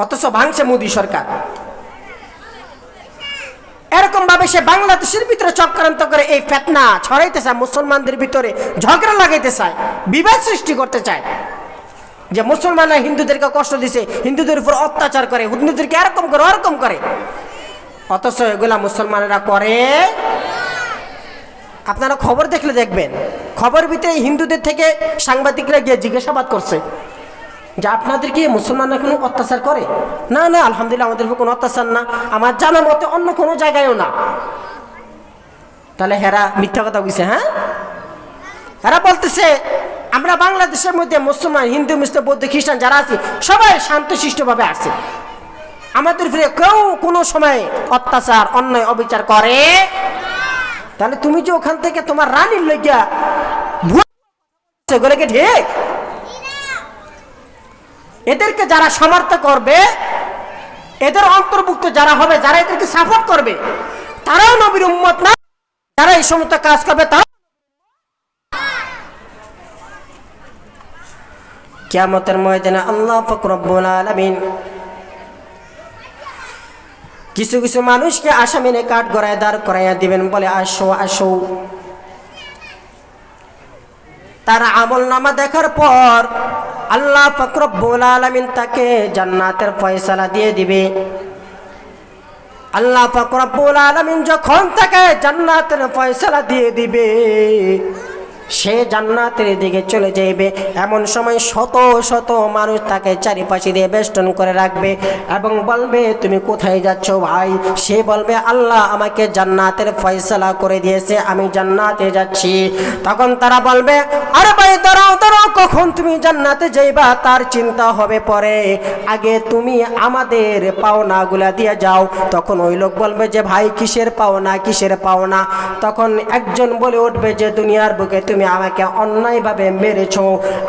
অথচ ভাঙছে মোদী সরকার। এরকম ভাবে সে বাংলাদেশের ভিতরে চক্রান্ত করে এই ফিতনা ছড়াইতে চায়, মুসলমানদের ভিতরে ঝগড়া লাগাইতে চায়, বিবাদ সৃষ্টি করতে চায়, যে মুসলমানরা হিন্দুদেরকে কষ্ট দিছে, হিন্দুদের উপর অত্যাচার করে, হিন্দুদেরকে এরকম করে ওরকম করে, অথচ এগুলা মুসলমানেরা করে। আপনারা খবর দেখলে দেখবেন, খবর ভিতরে হিন্দুদের থেকে সাংবাদিকরা গিয়ে জিজ্ঞাসাবাদ করছে যে আপনাদের কি মুসলমানরা কোনো অত্যাচার করে? না না, আলহামদুলিল্লাহ আমাদের উপর কোনো অত্যাচার না, আমার জানা মতে অন্য কোনো জায়গায়ও না। তাহলে হেরা মিথ্যা কথা বুঝছে? হ্যাঁ, হেরা বলতেছে আমরা বাংলাদেশের মধ্যে মুসলমান, হিন্দু, মুসলিম, বৌদ্ধ, খ্রিস্টান যারা আছে সবাই শান্তশিষ্টভাবে আছে, আমাদের উপরে কেউ কোনো সময় অত্যাচার, অন্যায়, অবিচার করে। তাহলে তুমি যে ওখান থেকে তোমার রানীর লইয়া ঠিক, এদেরকে যারা সমর্থন করবে, এদের অন্তর্ভুক্ত যারা হবে, যারা এদেরকে সাপোর্ট করবে, তারাও নবীর উম্মত না। যারা এই সমস্ত কাজ করবে তারা কিয়ামতের ময়দানে আল্লাহ পাক রব্বুল আলামিন কিছু কিছু মানুষকে আসামিনে কাঠ গড়ায় দাঁড় করাইয়া দিবেন, বলে আসো আসো। তার আমল নামা দেখার পর আল্লাহ পাক রব্বুল আলামিন তাকে জান্নাতের ফয়সালা দিয়ে দিবে। আল্লাহ পাক রব্বুল আলামিন যখন তাকে জান্নাতের ফয়সালা দিয়ে দিবে, সে জান্নাতের দিকে চলে যাইবে। এমন সময় শত শত মানুষ তাকে চারিপাশে দিয়ে বেষ্টন করে রাখবে এবং বলবে তুমি কোথায় যাচ্ছ ভাই? সে বলবে আল্লাহ আমাকে জান্নাতের ফয়সালা করে দিয়েছে, আমি জান্নাতে যাচ্ছি। তখন তারা বলবে আরে ভাই দাঁড়াও দাঁড়াও, কখন তুমি জান্নাতে যাইবা তার চিন্তা হবে পরে, আগে তুমি আমাদের পাওনাগুলা দিয়ে যাও। তখন ওই লোক বলবে যে ভাই কিসের পাওনা, কিসের পাওনা? তখন একজন বলে উঠবে যে দুনিয়ার বুকে তুমি তুমি আমাকে অন্যায়ভাবে মেরেছো।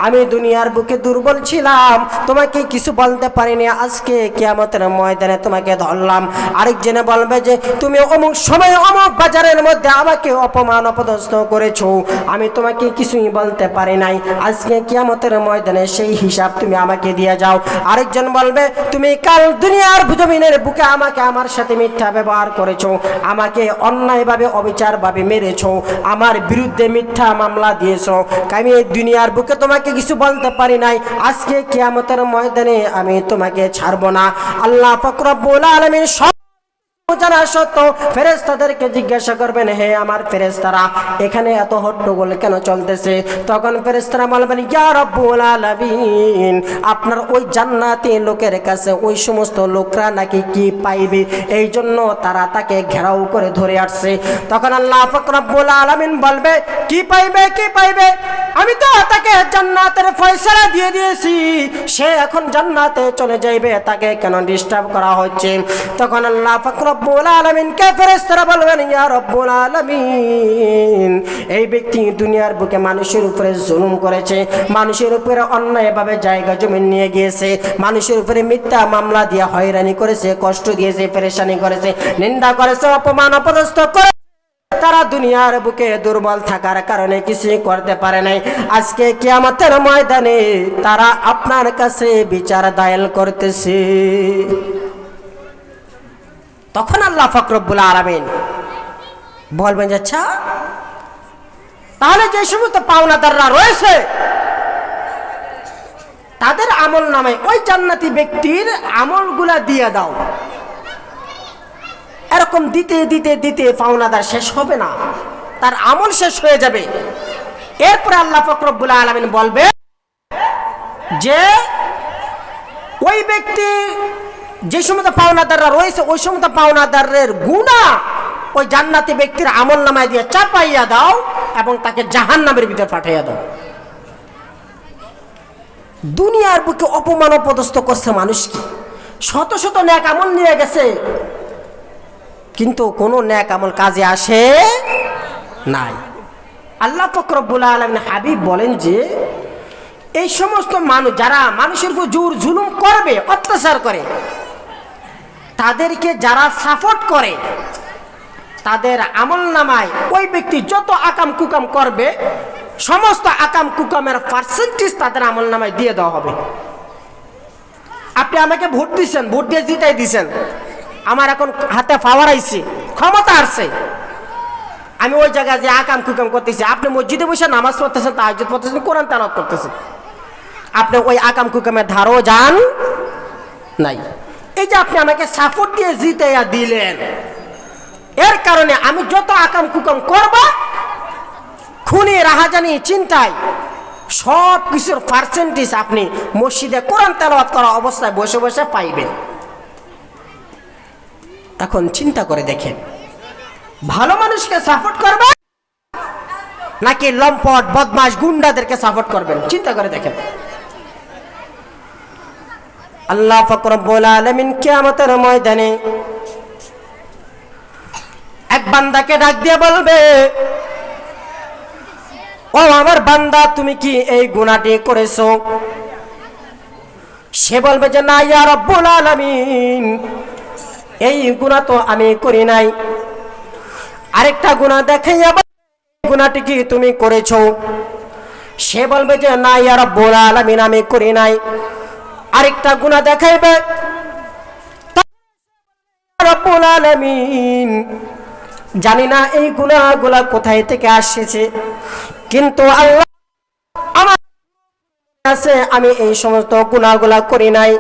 আমি দুনিয়ার বুকে দুর্বল ছিলাম, তোমাকে কিছু বলতে পারিনি, আজকে কিয়ামতের ময়দানে তোমাকে ধরলাম। আরেকজনে বলবে যে তুমি অমুক সময় অমুক বাজারের মধ্যে আমাকে অপমান অপদস্থ করেছো, আমি তোমাকে কিছুই বলতে পারি নাই, আজকে কিয়ামতের ময়দানে সেই হিসাব তুমি আমাকে দিয়ে যাও। আরেকজন বলবে তুমি কাল দুনিয়ার জমিনের বুকে আমাকে আমার সাথে মিথ্যা ব্যবহার করেছো, আমাকে অন্যায়ভাবে অবিচারভাবে মেরেছো, আমার বিরুদ্ধে মিথ্যা মামলা দিয়েছো, আমি এই দুনিয়ার বুকে তোমাকে কিছু বলতে পারি নাই, আজকে কিয়ামতের ময়দানে আমি তোমাকে ছাড়বো না। আল্লাহ পাক রব্বুল আলামিন জানা সত্ত্বেও ফেরেশতাদেরকে জিজ্ঞাসা করবেন, হে আমার ফেরেশতারা, এখানে এত হট্টগোল কেন চলতেছে? তখন ফেরেশতারা বলবেন, ইয়া রব্বুল আলামিন, আপনার ওই জান্নাতি লোকের কাছে ওই সমস্ত লোকরা নাকি কি পাইবে, এই জন্য তারা তাকে ঘেরাও করে ধরে আসছে। তখন আল্লাহ পাক রব্বুল আলামিন বলবে, কি পাইবে, কি পাইবে? আমি তো তাকে জান্নাতের ফয়সালা দিয়ে দিয়েছি, সে এখন জান্নাতে চলে যাইবে, তাকে কেন ডিস্টার্ব করা হচ্ছে? তখন আল্লাহ পাক রব্বুল আলামিনকে ফেরেশতারা বলবেন, ইয়া রব্বুল আলামিন, এই ব্যক্তি দুনিয়ার বুকে মানুষের উপরে জুলুম করেছে, মানুষের উপরে অন্যায়ভাবে জায়গা জমি নিয়ে গিয়েছে, মানুষের উপরে মিথ্যা মামলা দিয়ে হয়রানি করেছে, কষ্ট দিয়েছে, পেরেশানি করেছে, নিন্দা করেছে, অপমান অপদস্থ করে, তারা দুনিয়ার বুকে দুর্বল থাকার কারণে কিছুই করতে পারে নাই। আজকে কিয়ামতের ময়দানে তারা আপনার কাছে বিচার দায়ের করতেছে। তখন আল্লাহ পাক রব্বুল আলামিন বলবেন, আচ্ছা তাহলে যে সমস্ত পাওনাদাররা রয়েছে তাদের আমল নামায় ওই জান্নাতি ব্যক্তির আমলগুলা দিয়ে দাও। এরকম দিতে দিতে দিতে পাওনাদার শেষ হবে না, তার আমল শেষ হয়ে যাবে। এরপরে আল্লাহ পাক রব্বুল আলামিন বলবে যে ওই ব্যক্তি যে সমস্ত পাওনাদাররা রয়েছে ওই সমস্ত পাওনাদারের গুনাহ ওই জান্নাতি ব্যক্তির আমল নামায় দিয়ে চাপাইয়া দাও এবং তাকে জাহান্নামের ভিতরে পাঠাইয়া দাও। দুনিয়ার বুকে অপমান অপদস্থ করছে মানুষকে, শত শত নেক আমল নিয়ে গেছে, কিন্তু কোনো নেক আমল কাজে আসে নাই। আল্লাহ পাক রব্বুল আলামিন হাবিব বলেন যে এই সমস্ত মানুষ যারা মানুষের উপর জোর জুলুম করবে, অত্যাচার করে, তাদেরকে যারা সাপোর্ট করে তাদের আমল নামায় ওই ব্যক্তি যত আকাম কুকাম করবে সমস্ত আকাম কুকামের পার্সেন্টেজ তাদের আমল নামায় দিয়ে দেওয়া হবে। আপনি আমাকে ভোট দিচ্ছেন, ভোট দিয়ে জিতাই দিচ্ছেন, আমার এখন হাতে পাওয়ার আইছে, ক্ষমতা আসছে, আমি ওই জায়গায় যে আকাম কুকাম করতেছি, আপনি মসজিদে বসে নামাজ পড়তেছেন, তাহাজ্জুদ পড়তেছেন, কোরআন তেলাওয়াত করতেছেন, আপনি ওই আকাম কুকামের ধারও যান নাই। এই যে আপনি আমাকে সাপোর্ট দিয়ে জিতাইয়া দিলেন, এর কারণে আমি যত আকাম কুকাম করব, খুনি রাহাজানি চিন্তায় সব কিছুর পার্সেন্টেজ আপনি মসজিদে কোরআন তেলাওয়াত করা অবস্থায় বসে বসে পাইবেন। এখন চিন্তা করে দেখেন, ভালো মানুষকে সাপোর্ট করবেন নাকি লম্পট বদমাশ গুন্ডাদেরকে সাপোর্ট করবেন? চিন্তা করে দেখেন। আল্লাহ পাক রব্বুল আলামিন কিয়ামতের ময়দানে এক বান্দাকে ডাক দিয়ে বলবে, ও আমার বান্দা, তুমি কি এই গুনাহটি করেছো? সে বলবে যে না ইয়া রব্বুল আলামিন, এই গুনাহ তো আমি করি নাই। আরেকটা গুনাহ দেখাইয়া গুনাহটি কি তুমি করেছো? সে বলবে যে না ইয়া রব্বুল আলামিন, আমি করি নাই। আরেকটা গুনাহ দেখাইবে, রব্বুল আলামিন, জানি না এই গুনাহগুলা কোথায় থেকে আসছে, কিন্তু আল্লাহ আমার কাছে আমি এই সমস্ত গুনাহগুলা করি নাই।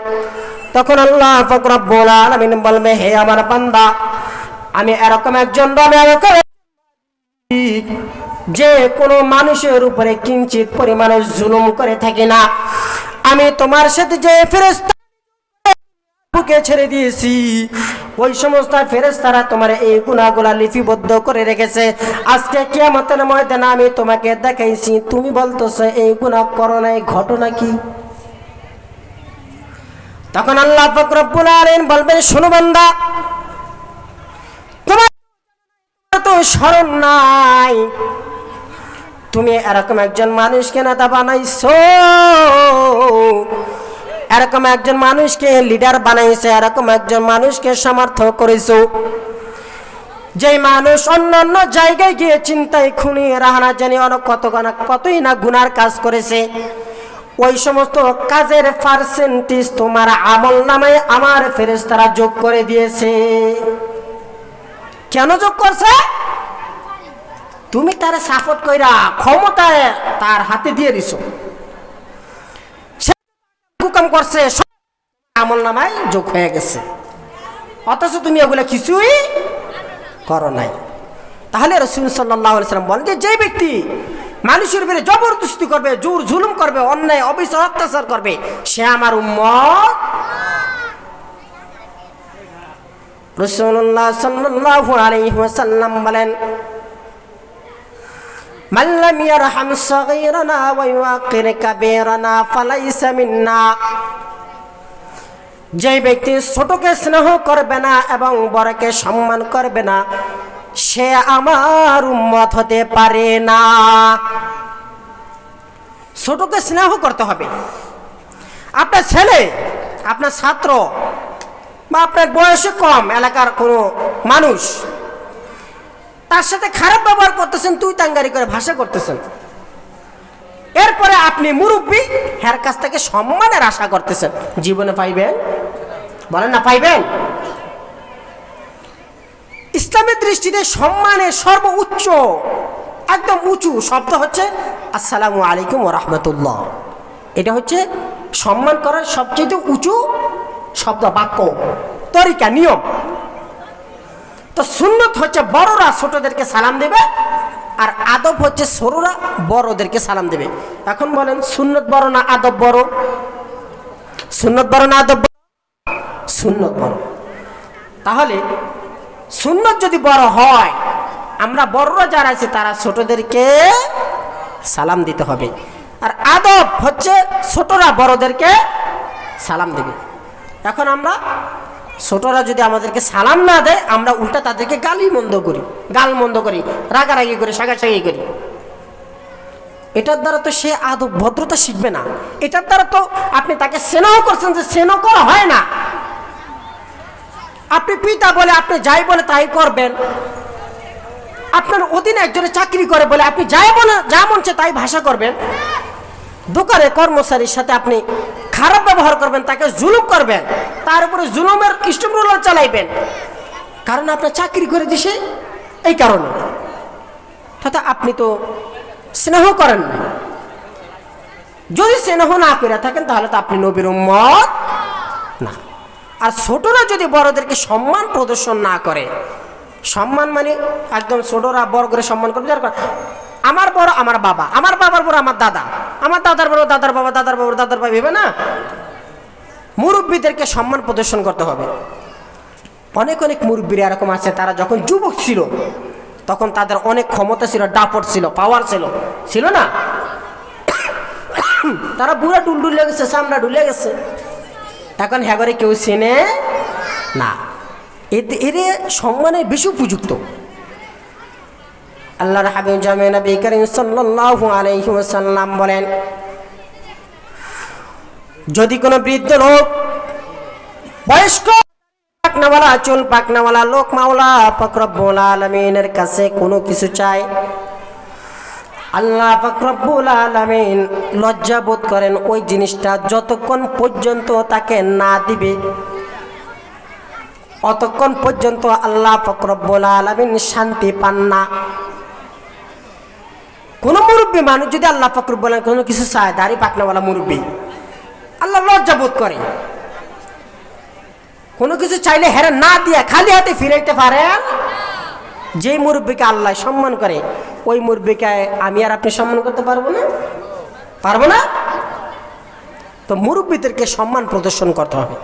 তখন আল্লাহ পাক রব্বুল আলামিন বলবে, হে আমার বান্দা, আমি এরকম একজন যে কোনো মানুষের উপরে কিঞ্চিত পরিমাণে জুলুম করে থাকি না। আমি তোমার সাথে যে ফেরেশতা বুকে ছেড়ে দিয়েছি, ওই সমস্ত ফেরেশতারা তোমার এই গুনাহগুলা লিপিবদ্ধ করে রেখেছে। আজকে কিয়ামতের ময়দানে আমি তোমাকে দেখাইছি, তুমি বলতেছো এই গুনাহ করো নাই, ঘটনা কি? তখন আল্লাহ পাক রব্বুল আলামিন বলবেন, শোনো বান্দা, তোমার তো স্মরণ নাই, তুমি এরকম একজন মানুষকে নেতা বানাইছো, এরকম একজন মানুষকে লিডার বানাইছো, এরকম একজন মানুষকে সমর্থন করেছো, যেই মানুষ অন্যান্য জায়গায় গিয়ে চিন্তায় খুনি রাহানা জানি অনেক কতই না গুনার কাজ করেছে, ওই সমস্ত কাজের পার্সেন্টেজ তোমার আমল নামায় আমার ফেরেশতারা যোগ করে দিয়েছে। কেন যোগ করছে? তুমি তার সাপোর্ট কইরা ক্ষমতায় তার হাতে দিয়ে দিছো, সে হুকুম করছে, আমল নামায় যোগ হয়ে গেছে, অথচ তুমি এগুলো কিছুই করো নাই। তাহলে রাসূল সাল্লাল্লাহু আলাইহি ওয়াসাল্লাম বলেন যে ব্যক্তি মানুষের উপরে জবরদস্তি করবে, জোর জুলুম করবে, অন্যায় অবিচার অত্যাচার করবে, সে আমার উম্মত। রাসূলুল্লাহ সাল্লাল্লাহু আলাইহি ওয়াসাল্লাম বলেন, মান লাম ইয়ারহাম সাগীরানা ওয়া ইউকির কাবীরানা ফালাইসা মিন্না। যে ব্যক্তি ছোটকে স্নেহ করবে না এবং বড়কে সম্মান করবে না, সে আমার উম্মত হতে পারে না। ছোটকে স্নেহ করতে হবে। আপনার ছেলে, আপনার ছাত্র বা আপনার বয়সে কম এলাকার কোনো মানুষ, তার সাথে খারাপ ব্যবহার করতেছেন, তুই তাঙ্গারি করে ভাষা করতেছেন, এরপরে আপনি মুরব্বী, এর কাছ থেকে সম্মানের আশা করতেছেন, জীবনে পাইবেন? বলেন না পাইবেন? ইসলামের দৃষ্টিতে সম্মানের সর্বোচ্চ একদম উঁচু শব্দ হচ্ছে আসসালামু আলাইকুম ওয়া রাহমাতুল্লাহ। এটা হচ্ছে সম্মান করার সবচেয়ে উঁচু শব্দ, বাক্য, তরিকা, নিয়ম। তো সুন্নত হচ্ছে বড়রা ছোটদেরকে সালাম দেবে, আর আদব হচ্ছে ছোটরা বড়দেরকে সালাম দেবে। এখন বলেন সুন্নত বড় না আদব বড়? সুন্নত বড় না আদব? সুন্নত বড়। তাহলে সুন্নত যদি বড় হয়, আমরা বড়রা যারা আছে তারা ছোটদেরকে সালাম দিতে হবে, আর আদব হচ্ছে ছোটরা বড়দেরকে সালাম দেবে। এখন আমরা ছোটরা যদি আমাদেরকে সালাম না দেয়, আমরা উল্টা তাদেরকে গালমন্দ করি, রাগারাগি করি, সাগাসাগি করি। এটার দ্বারা তো সে আদব ভদ্রতা শিখবে না। এটার দ্বারা তো আপনি তাকে স্নেহ করছেন, যে স্নেহ করা হয় না। আপনি পিতা বলে আপনি যাই বলে তাই করবেন, আপনার অধীনে একজনে চাকরি করে বলে আপনি যাই বলে যা মন চায় তাই ভাষা করবেন, দোকানে কর্মচারীর সাথে আপনি খারাপ ব্যবহার করবেন, তাকে জুলুম করবেন, তার উপরে জুলুমের স্টিমরোলার চালাইবেন, কারণ আপনার চাকরি করে দিছে এই কারণে। তথা আপনি তো স্নেহ করেন না। যদি স্নেহ না করে থাকেন তাহলে তো আপনি নবীর উম্মত না। আর ছোটরা যদি বড়দেরকে সম্মান প্রদর্শন না করে, সম্মান মানে একদম ছোটরা বড় করে সম্মান করবে, আমার বড় আমার বাবা, আমার বাবার বড় আমার দাদা, আমার দাদার বড় দাদার বাবা, দাদার বাবা দাদার বাবা, ভেবে না। মুরব্বীদেরকে সম্মান প্রদর্শন করতে হবে। অনেক মুরব্বীরা এরকম আছে, তারা যখন যুবক ছিল তখন তাদের অনেক ক্ষমতা ছিল, দাপট ছিল, পাওয়ার ছিল না? তারা বুড়া ডুলে গেছে, সামরা ডুলে গেছে, এখন হ্যাগরে কেউ চেনে না। এর সম্মানে বেশি উপযুক্ত। আল্লাহর হাবিব জামে নবী করিম সাল্লাল্লাহু আলাইহি ওয়াসাল্লাম বলেন, যদি কোনো বৃদ্ধ লোক, বয়স্ক পাকনাওয়ালা, চুল পাকনাওয়ালা লোক মাওলা পাক রব্বুল আলামিনের কাছে কোনো কিছু চায়, আল্লাহ পাক রব্বুল আলামিন লজ্জা বোধ করেন ওই জিনিসটা যতক্ষণ পর্যন্ত তাকে না দিবে, অতক্ষণ পর্যন্ত আল্লাহ পাক রব্বুল আলামিন শান্তি পান না। কোন মুরব্বী মানুষ যদি আল্লাহ পাক রব্বুল আলামিন কোনো কিছু চায়, দাড়ি পাকনাওয়ালা মুরব্বী, আল্লাহ লজ্জা বোধ করে। কোনো কিছু চাইলে হেরে না দিয়ে খালি হাতে ফিরাইতে পারেন। যে মুরব্বীকে আল্লাহ সম্মান করে, ওই মুরব্বীকে আমি আর আপনি সম্মান করতে পারবো না? তো মুরব্বীদেরকে সম্মান প্রদর্শন করতে হবে,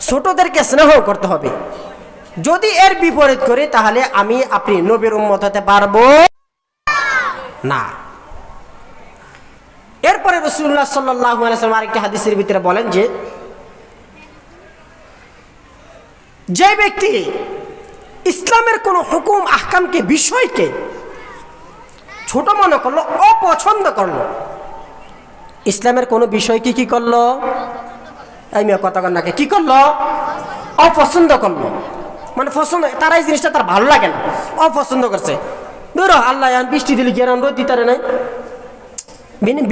ছোটদেরকে স্নেহ করতে হবে। যদি এর বিপরীত করি তাহলে আমি আপনি নবীর উম্মত হতে পারবো না। এরপরে রাসূলুল্লাহ সাল্লাল্লাহু আলাইহি ওয়াসাল্লাম আরেকটি হাদিসের ভিতরে বলেন যে ব্যক্তি ইসলামের কোনো হুকুম আহকামকে, বিষয়কে ছোট মনে করলো, অপছন্দ করলো। ইসলামের কোনো বিষয়কে কি করলো? এই মেয়ে কথা কন্যাকে কি করলো? অপছন্দ করলো। মানে পছন্দ, তারা এই জিনিসটা তার ভালো লাগে না, অপছন্দ করছে। ধরো আল্লাহ বৃষ্টি দিলে কি রোদ দিতারে নাই,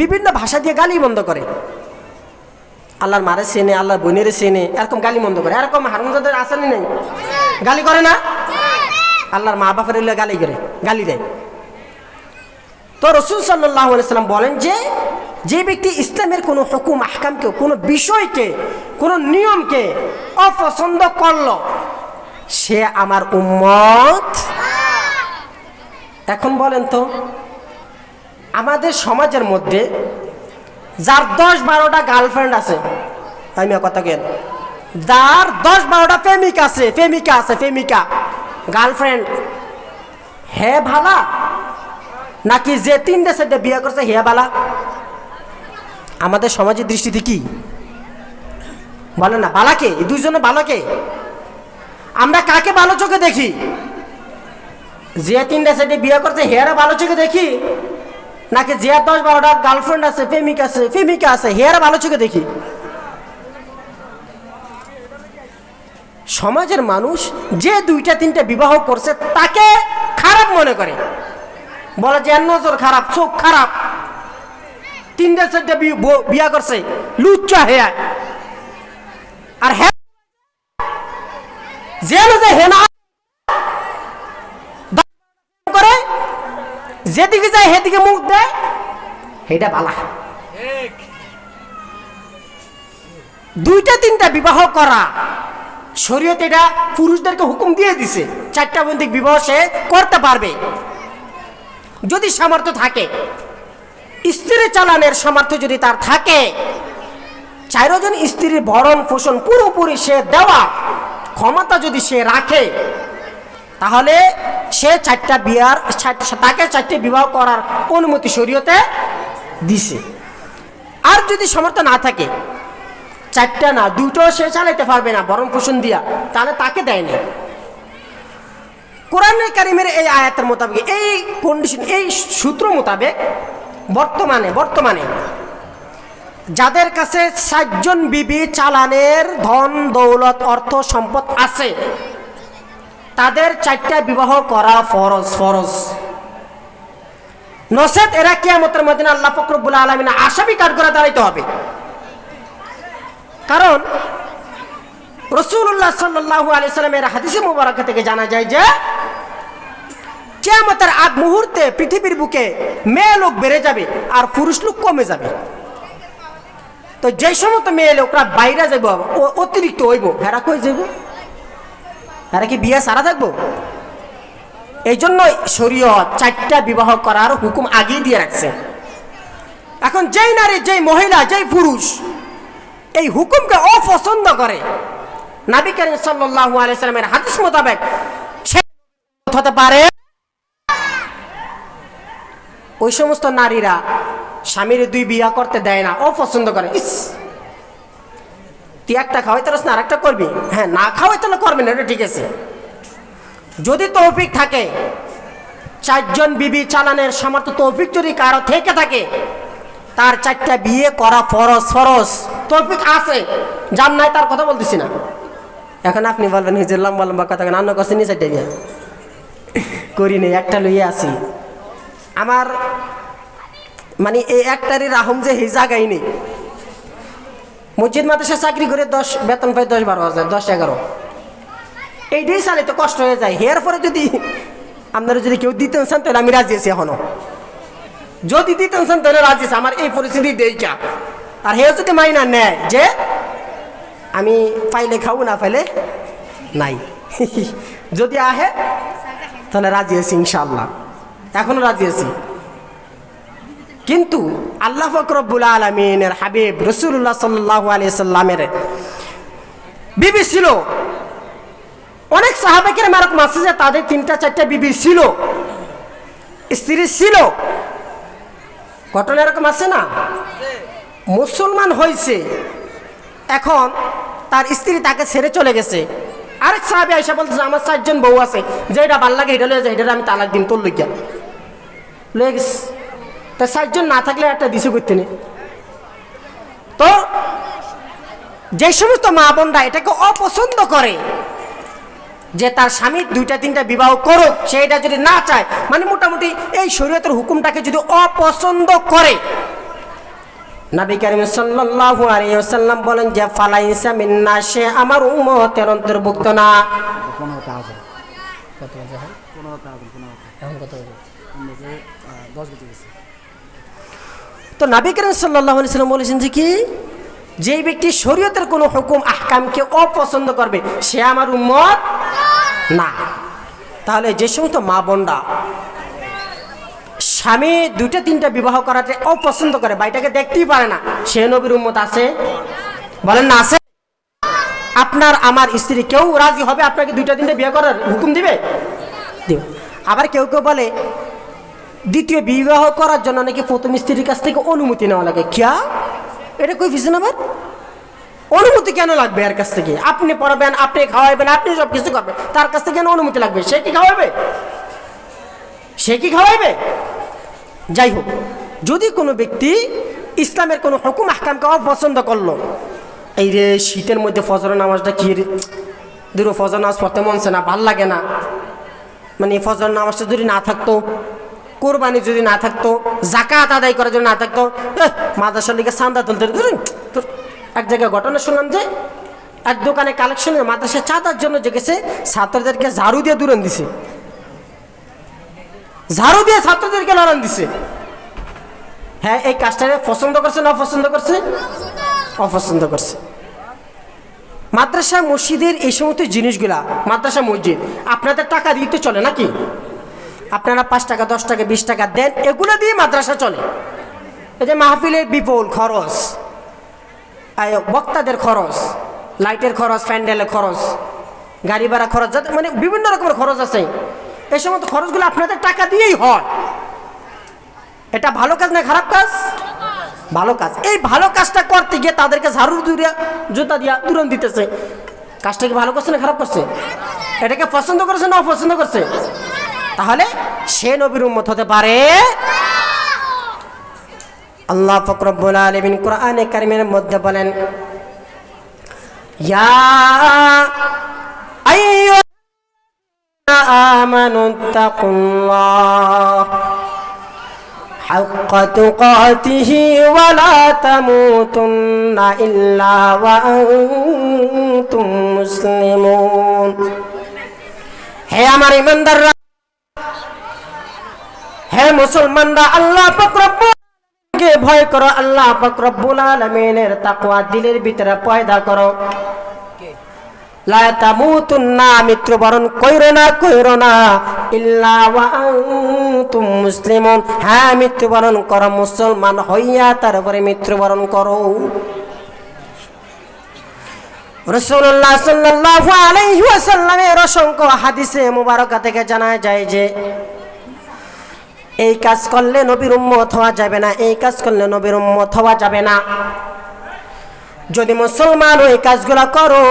বিভিন্ন ভাষা দিয়ে গালি বন্ধ করে। আল্লাহর মারে চেনে, আল্লাহর বোনের চেনে, এরকম গালি বন্ধ করে। এরকম হারুনজাদের আসেনি নাই, গালি করে না? আল্লাহর মা বাপের গালি করে, গালি দেয়। তো রাসূল সাল্লাল্লাহু আলাইহি সাল্লাম বলেন যে ব্যক্তি ইসলামের কোনো হুকুম আহকামকে, কোনো বিষয়কে, কোনো নিয়মকে অপছন্দ করলো, সে আমার উম্মত। এখন বলেন তো, আমাদের সমাজের মধ্যে যার 10-12টা গার্লফ্রেন্ড আছে, আমি কথা কেন, যার 10-12টা প্রেমিকা আছে গার্লফ্রেন্ড, হে ভালা নাকি যে 3-4টা বিয়ে করছে হে ভালা? আমাদের সমাজের দৃষ্টিতে কি বলে না? ভালাকে, এই দুইজনে ভালোকে আমরা কাকে ভালো চোখে দেখি? যে 3-4টা বিয়ে করছে হেরা ভালো চোখে দেখি, নাকি যে 10-12টা গার্লফ্রেন্ড আছে, প্রেমিকা আছে হেরা ভালো চোখে দেখি? সমাজের মানুষ যে 2-3টা বিবাহ করছে তাকে খারাপ মনে করে, বলে যে নজর খারাপ, চোখ খারাপ, 3-4টা বিয়া করছে, লুচ্চা হেয়া। আর হেনা করে যেদিকে যায় সেদিকে মুখ দেয়, এটা বালা। 2-3টা বিবাহ করা শরীয়ত এটা পুরুষদেরকে হুকুম দিয়ে দিছে, 4টা বন্দিক বিবাহ সে করতে পারবে যদি সামর্থ্য থাকে। স্ত্রী চালানোর সামর্থ্য যদি তার থাকে, 4 জন স্ত্রীর ভরণ পোষণ পুরোপুরি সে দেওয়া ক্ষমতা যদি সে রাখে, তাহলে সে 4টা বিয়ার, তাকে 4টে বিবাহ করার অনুমতি শরীয়তে দিছে। আর যদি সামর্থ্য না থাকে, 4টা না 2টো সে চালাইতে পারবে না ভরণ পোষণ দিয়া, তাহলে তাকে দেয় না। কোরআনে কারিমের এই আয়াতের মোতাবেক, এই কন্ডিশন, এই সূত্র মোতাবেক বর্তমানে যাদের কাছে 7 জন বিবি চালানের ধন দৌলত অর্থ সম্পদ আছে, তাদের 4টা বিবাহ করা ফরজ। নচেত এরা কিয়ামতের ময়দানে আল্লাহ পাক রব্বুল আলামিন আসামি কাঠ করে দাঁড়াইতে হবে। কারণ রাসূলুল্লাহ সাল্লাল্লাহু আলাইহি সাল্লামের হাদিসে মুবারাকা থেকে জানা যায় যে কিয়ামতের আগ মুহূর্তে পৃথিবীর বুকে মেয়ে লোক বেড়ে যাবে আর পুরুষ লোক কমে যাবে। তো যে সমস্ত মেয়ে লোকরা বাইরে যাইব, অতিরিক্ত হইব, হেরা কই যাইব? হেরা কি বিয়ে সারা থাকবো? এই জন্য শরীয়ত 4টা বিবাহ করার হুকুম আগেই দিয়ে রাখছে। এখন যেই নারী, যেই মহিলা, যেই পুরুষ এই হুকুমকে অপছন্দ করে, নবী করিম সাল্লাল্লাহু আলাইহি সাল্লামের হাদিস মোতাবেক সে হতে পারে। ওই সমস্ত নারীরা স্বামীর 2 বিয়া করতে দেয় না, অপছন্দ করে। ইস, তুই একটা খাওয়াইতে পারস না, আরেকটা করবি? হ্যাঁ, না খাওয়াই তাহলে করবি না, এটা ঠিক আছে। যদি তৌফিক থাকে, 4 জন বিবি চালানের সামর্থ্য তৌফিক যদি কারো থেকে থাকে, তার 4টা বিয়ে করা ফরজ। তৌফিক আছে, যার নাই তার কথা বলতেছি না। এখন আপনি বলবেন নিজের লম্বা কথা কেন, অন্য কাছে নিয়ে 4টা বিয়ে করি নেই, একটা লইয়ে আছি। আমার মানে এই একটারই রাহম যে এই জায়গায় নেই। মসজিদ মাদ্রাসা চাকরি করে বেতন পাই 10-12 হাজার, 10-11, এইটাই চালে তো কষ্ট হয়ে যায়। এর পরে যদি আপনারা যদি কেউ দিতেন চান তাহলে আমি রাজি আছি। এখনো যদি দিতেন চান তাহলে রাজি আছে, আমার এই পরিস্থিতি দেইকা। আর হে যদি মাইনা নেয় যে আমি পাইলে খাবো, না পাইলে নাই, যদি আহে তাহলে রাজি আছি ইনশাআল্লাহ, এখনো রাজি আছি। কিন্তু আল্লাহ পাক রব্বুল আলামিনের হাবিব রাসূলুল্লাহ সাল্লাল্লাহু আলাইহি সাল্লামের বিবি ছিল। অনেক সাহাবা কেরাম এরকম আছে যে তাদের 3-4টা বিবি ছিল, স্ত্রী ছিল। ঘটনা এরকম আছে না? মুসলমান হয়েছে, এখন তার স্ত্রী তাকে ছেড়ে চলে গেছে। আরেক সাহাবী আয়েশা বলতেছে আমার 4 জন বউ আছে, যেটা ভাল লাগে এটা লয়ে যায়, এটা আমি তালাক দিন তোর লইয়া। লয়ে গেছে। তা 60 জন না থাকলে একটা দিছে করতে নেই। তো যে সমস্ত মা বোনরা এটাকে অপছন্দ করে যে তার স্বামী 2-3টা বিবাহ করুক, সেইটা যদি না চায়, মানে মোটামুটি এই শরীয়তের হুকুমটাকে যদি অপছন্দ করে, নবী করিম সাল্লাল্লাহু আলাইহি ওয়াসাল্লাম বলেন যে ফালাইসা মিন্না, সে আমার উম্মতের অন্তর্ভুক্ত না। তো নবী করিম সাল্লাল্লাহু আলাইহি ওয়াসাল্লাম বলেছেন যে কি, যেই ব্যক্তি শরীয়তের কোনো হুকুম আহকামকে অপছন্দ করবে সে আমার উম্মত না। তাহলে যে সমস্ত মা বোনরা স্বামী 2-3টা বিবাহ করাতে অপছন্দ করে, বাড়িটাকে দেখতেই পারে না, সে নবীর উম্মত আছে? বলেন না আছে? আপনার আমার স্ত্রী কেউ রাজি হবে আপনাকে 2-3টা বিয়ে করার হুকুম দিবে? দিবে। আবার কেউ কেউ বলে দ্বিতীয় বিবাহ করার জন্য নাকি প্রথম স্ত্রীর কাছ থেকে অনুমতি নেওয়া লাগে। কিয়া? এটা কই ফিসেন? আবার অনুমতি কেন লাগবে এর কাছ থেকে? আপনি পড়াবেন, আপনি খাওয়াবেন, আপনি সব কিছু করবেন, তার কাছ থেকে কেন অনুমতি লাগবে? সে কি খাওয়াবে? সে কি খাওয়াইবে? যাই হোক, যদি কোনো ব্যক্তি ইসলামের কোনো হুকুম আহকামকে অপছন্দ করলো, এই রে শীতের মধ্যে ফজরের নামাজটা কি রে, দূর ফজর নামাজ পড়তে মনছে না, ভাল লাগে না, মানে ফজর নামাজটা যদি না থাকতো, কোরবানি যদি না থাকতো, যাকাত আদায় করার জন্য না থাকতো, মাদ্রাসার লিগে চাঁদা তুলতে। এক জায়গায় ঘটনা শুনলাম যে এক দোকানে কালেকশনের মাদ্রাসা চাঁদার জন্য যে গেছে, ছাত্রদেরকে ঝাড়ু দিয়ে দূরান দিছে, ঝাড়ু দিয়ে ছাত্রদেরকে লড়ান দিছে। হ্যাঁ, এই কাজটাকে পছন্দ করছে না অপছন্দ করছে? অপছন্দ করছে। মাদ্রাসা মসজিদের এই সমস্ত জিনিসগুলা, মাদ্রাসা মসজিদ আপনাদের টাকা দিতে চলে নাকি? আপনারা 5 টাকা 10 টাকা 20 টাকা দেন, এগুলো দিয়ে মাদ্রাসা চলে। এই যে মাহফিলের বিপুল খরচ, বক্তাদের খরচ, লাইটের খরচ, প্যান্ডেলের খরচ, গাড়ি ভাড়া খরচ, মানে বিভিন্ন রকমের খরচ আছে। এই সমস্ত খরচগুলো আপনাদের টাকা দিয়েই হয়। এটা ভালো কাজ না খারাপ কাজ? ভালো কাজ। এই ভালো কাজটা করতে গিয়ে তাদেরকে ঝাড়ু দিয়ে জুতা দিয়া দূরণ দিতেছে, কাজটা কি ভালো করছে না খারাপ করছে? এটাকে পছন্দ করছে না অপছন্দ করছে? তাহলে সে নবীর উম্মত হতে পারে? আল্লাহ পাক রব্বুল আলামিন কোরআনে কারীমের মধ্যে বলেন, ইয়া আইয়ুহাল্লাযীনা আমানুত্তাকুল্লাহ হাক্কা তুকাতিহি ওয়া লা তামুতুন্না ইল্লা ওয়া আনতুম মুসলিমুন। হে আমার ঈমানদাররা, হে মুসলমানরা, আল্লাহ পাক রব্বুল আলামিনকে ভয় করো, আল্লাহ পাক রব্বুল আলামিনের তাকওয়া দিলের ভিতরে পয়দা করো। লা তামুতুন্না, মৃত্যুবরণ কইরো না ইল্লা ওয়া আনতুম মুসলিমুন, হ্যাঁ মৃত্যুবরণ করো মুসলমান হইয়া, তারপরে মৃত্যুবরণ করো। রাসূলুল্লাহ সাল্লাল্লাহু আলাইহি ওয়াসাল্লামের অসংখ্য হাদিসে মুবারকা থেকে জানা যায় যে এই কাজ করলে নবীর উম্মত হওয়া যাবে না, এই কাজ করলে নবীর উম্মত হওয়া যাবে না। যদি মুসলমান ওই কাজগুলা করো,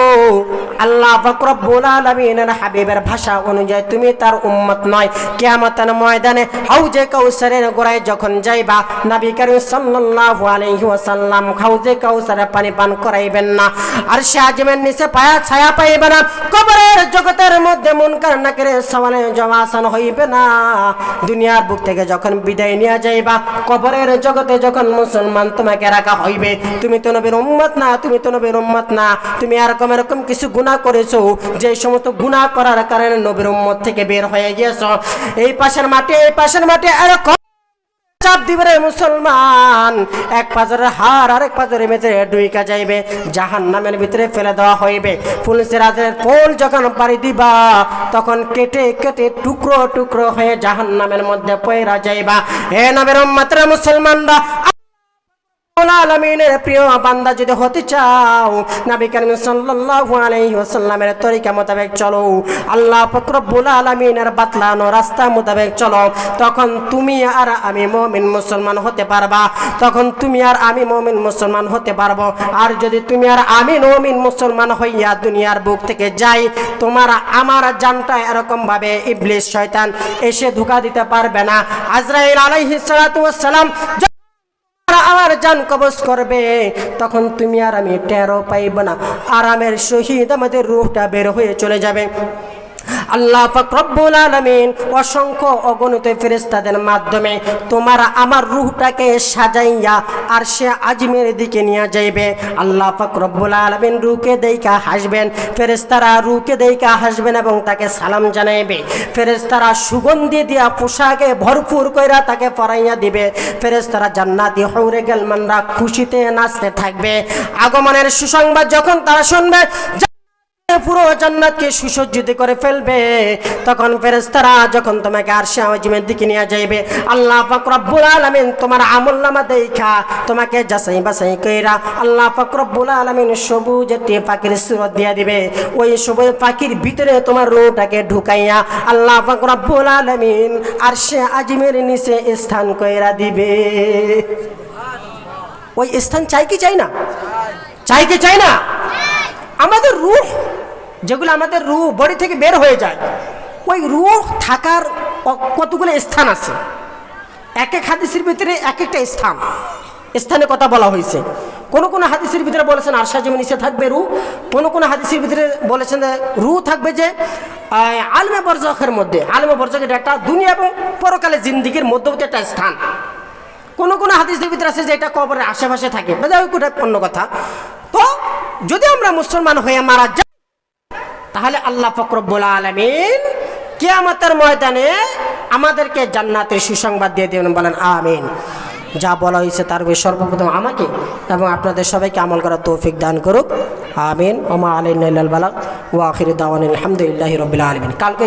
আল্লাহ পাক রব্বুল আলামিনের হাবিবের ভাষা অনুযায়ী তুমি তার উম্মত নয়। কিয়ামতের ময়দানে হাউজে কাউসারের গোড়ায় যখন যাইবা, নবী করিম সাল্লাল্লাহু আলাইহি ওয়াসাল্লাম হাউজে কাউসারের পানি পান করাইবেন না, আর সে আজমের নিচে পায়া ছায়া পাইবে না, কবরের জগতের মধ্যে মুনকার নাকিরের সওয়ালে জমা আসান হইবে না। দুনিয়ার বুক থেকে যখন বিদায় নিয়ে যাইবা, কবরের জগতে যখন মুসলমান তোমাকে রাখা হইবে, তুমি তো নবীর উম্মত না, তুমি তো নবীর উম্মত না, তুমি এরকম কিছু গুনাহ করেছো, যে সমস্ত গুনাহ করার কারণে নবীর উম্মত থেকে বের হয়ে গিয়েছো। এই পাশের মাঠে এরকম চাপ দিবে রে মুসলমান, এক পাজরের হাড় আরেক পাজরের ভিতরে ঢুইকা যাইবে, জাহান্নামের ভিতরে ফেলে দেওয়া হইবে। ফুলসিরাতের পোল যখন পাড়ি দিবা, তখন কেটে কেটে টুকরো টুকরো হয়ে জাহান্নামের মধ্যে পয়রা যাইবা। হে নবীর উম্মতরা মুসলমানরা, আলামিনের প্রিয় বান্দা যদি হতে চাও, নবী করিম সাল্লাল্লাহু আলাইহি ওয়াসাল্লামের তরিকা মোতাবেক চলো, আল্লাহ পাক রব্বুল আলামিনের বাতলানো রাস্তা মোতাবেক চলো, তখন তুমি আর আমি মুমিন মুসলমান হতে পারবা। তখন তুমি আর আমি মুমিন মুসলমান হতে পারবো। আর যদি তুমি আর আমি মুমিন মুসলমান হইয়া দুনিয়ার বুক থেকে যাই, তোমার আমার জানটা এরকম ভাবে ইবলিস শয়তান এসে ধোঁকা দিতে পারবে না। আজরাইল আলাইহিস সালাতু ওয়াস সালাম আমার জান কবজ করবে, তখন তুমি আর আমি টেরও পাইব না। আরামের সহিত আমাদের রূহটা বের হয়ে চলে যাবে। আল্লাহ পাক রব্বুল আলামিন অসংখ্য অগণিত ফেরেশতাদের মাধ্যমে তোমার আমার রূহটাকে সাজাইয়া আর সে আজমের দিকে নিয়ে যাইবে। আল্লাহ পাক রব্বুল আলামিন রূহকে দেইকা হাসবেন, ফেরেশতারা রূহকে দেইকা হাসবেন এবং তাকে সালাম জানাইবে। ফেরেশতারা সুগন্ধি দিয়া পোশাকে ভরপুর কইরা তাকে পরাইয়া দিবে। ফেরেশতারা জান্নাতি হৌরে গেলমানরা খুশিতে নাচতে থাকবে। আগমনের সুসংবাদ যখন তারা শুনবে, পুরো জান্নাতকে সুসজ্জিত করে ফেলবে, তখন ফেরেশতারা যখন তোমাকে আরশে আজিমের দিকে নিয়ে যাইবে, আল্লাহ পাক রব্বুল আলামিন তোমার আমলনামা দেইখা তোমাকে যাচাই বাছাই কইরা আল্লাহ পাক রব্বুল আলামিন সবুজ একটি পাখির সুরত দিয়া দিবে। ওই সবুজ পাখির ভিতরে তোমার রূহটাকে ঢুকাইয়া আল্লাহ পাক রব্বুল আলামিন আরশে আজিমের নিচে স্থান কইরা দিবে। ওই স্থান চাই কি চাই না? চাই কি চাই না? আমাদের রূহ যেগুলো আমাদের রূহ বডি থেকে বের হয়ে যায়, ওই রূহ থাকার কতগুলো স্থান আছে। এক এক হাদিসের ভিতরে এক একটা স্থানের কথা বলা হয়েছে। কোন কোন হাদিসের ভিতরে বলেছেন আরশে আজিমের নিচে থাকবে রূহ, কোন কোন হাদিসের ভিতরে বলেছেন রূহ থাকবে যে আলমে বরজখের মধ্যে। আলমে বরজখ এটা একটা দুনিয়া এবং পরকালে জিন্দিগির মধ্যবর্তী একটা স্থান। কোন কোন হাদিসের ভিতরে আছে যে এটা কবরের আশেপাশে থাকে, ওইটা অন্য কথা। তো যদি আমরা মুসলমান হয়ে মারা যাই, তাহলে আল্লাহ পাক রব্বুল আলামিন কিয়ামতের ময়দানে আমাদেরকে জান্নাতের সুসংবাদ দিয়ে দেবেন। বলেন আমিন। যা বলা হয়েছে তার বিষয়ে সর্বপ্রথম আমাকে এবং আপনাদের সবাইকে আমল করার তৌফিক দান করুক। আমিন। ওয়া মা আলাইনা ইল্লাল বালাগ ওয়া আখিরু দাওয়ানা আলহামদুলিল্লাহি রাব্বিল আলামিন। কালকে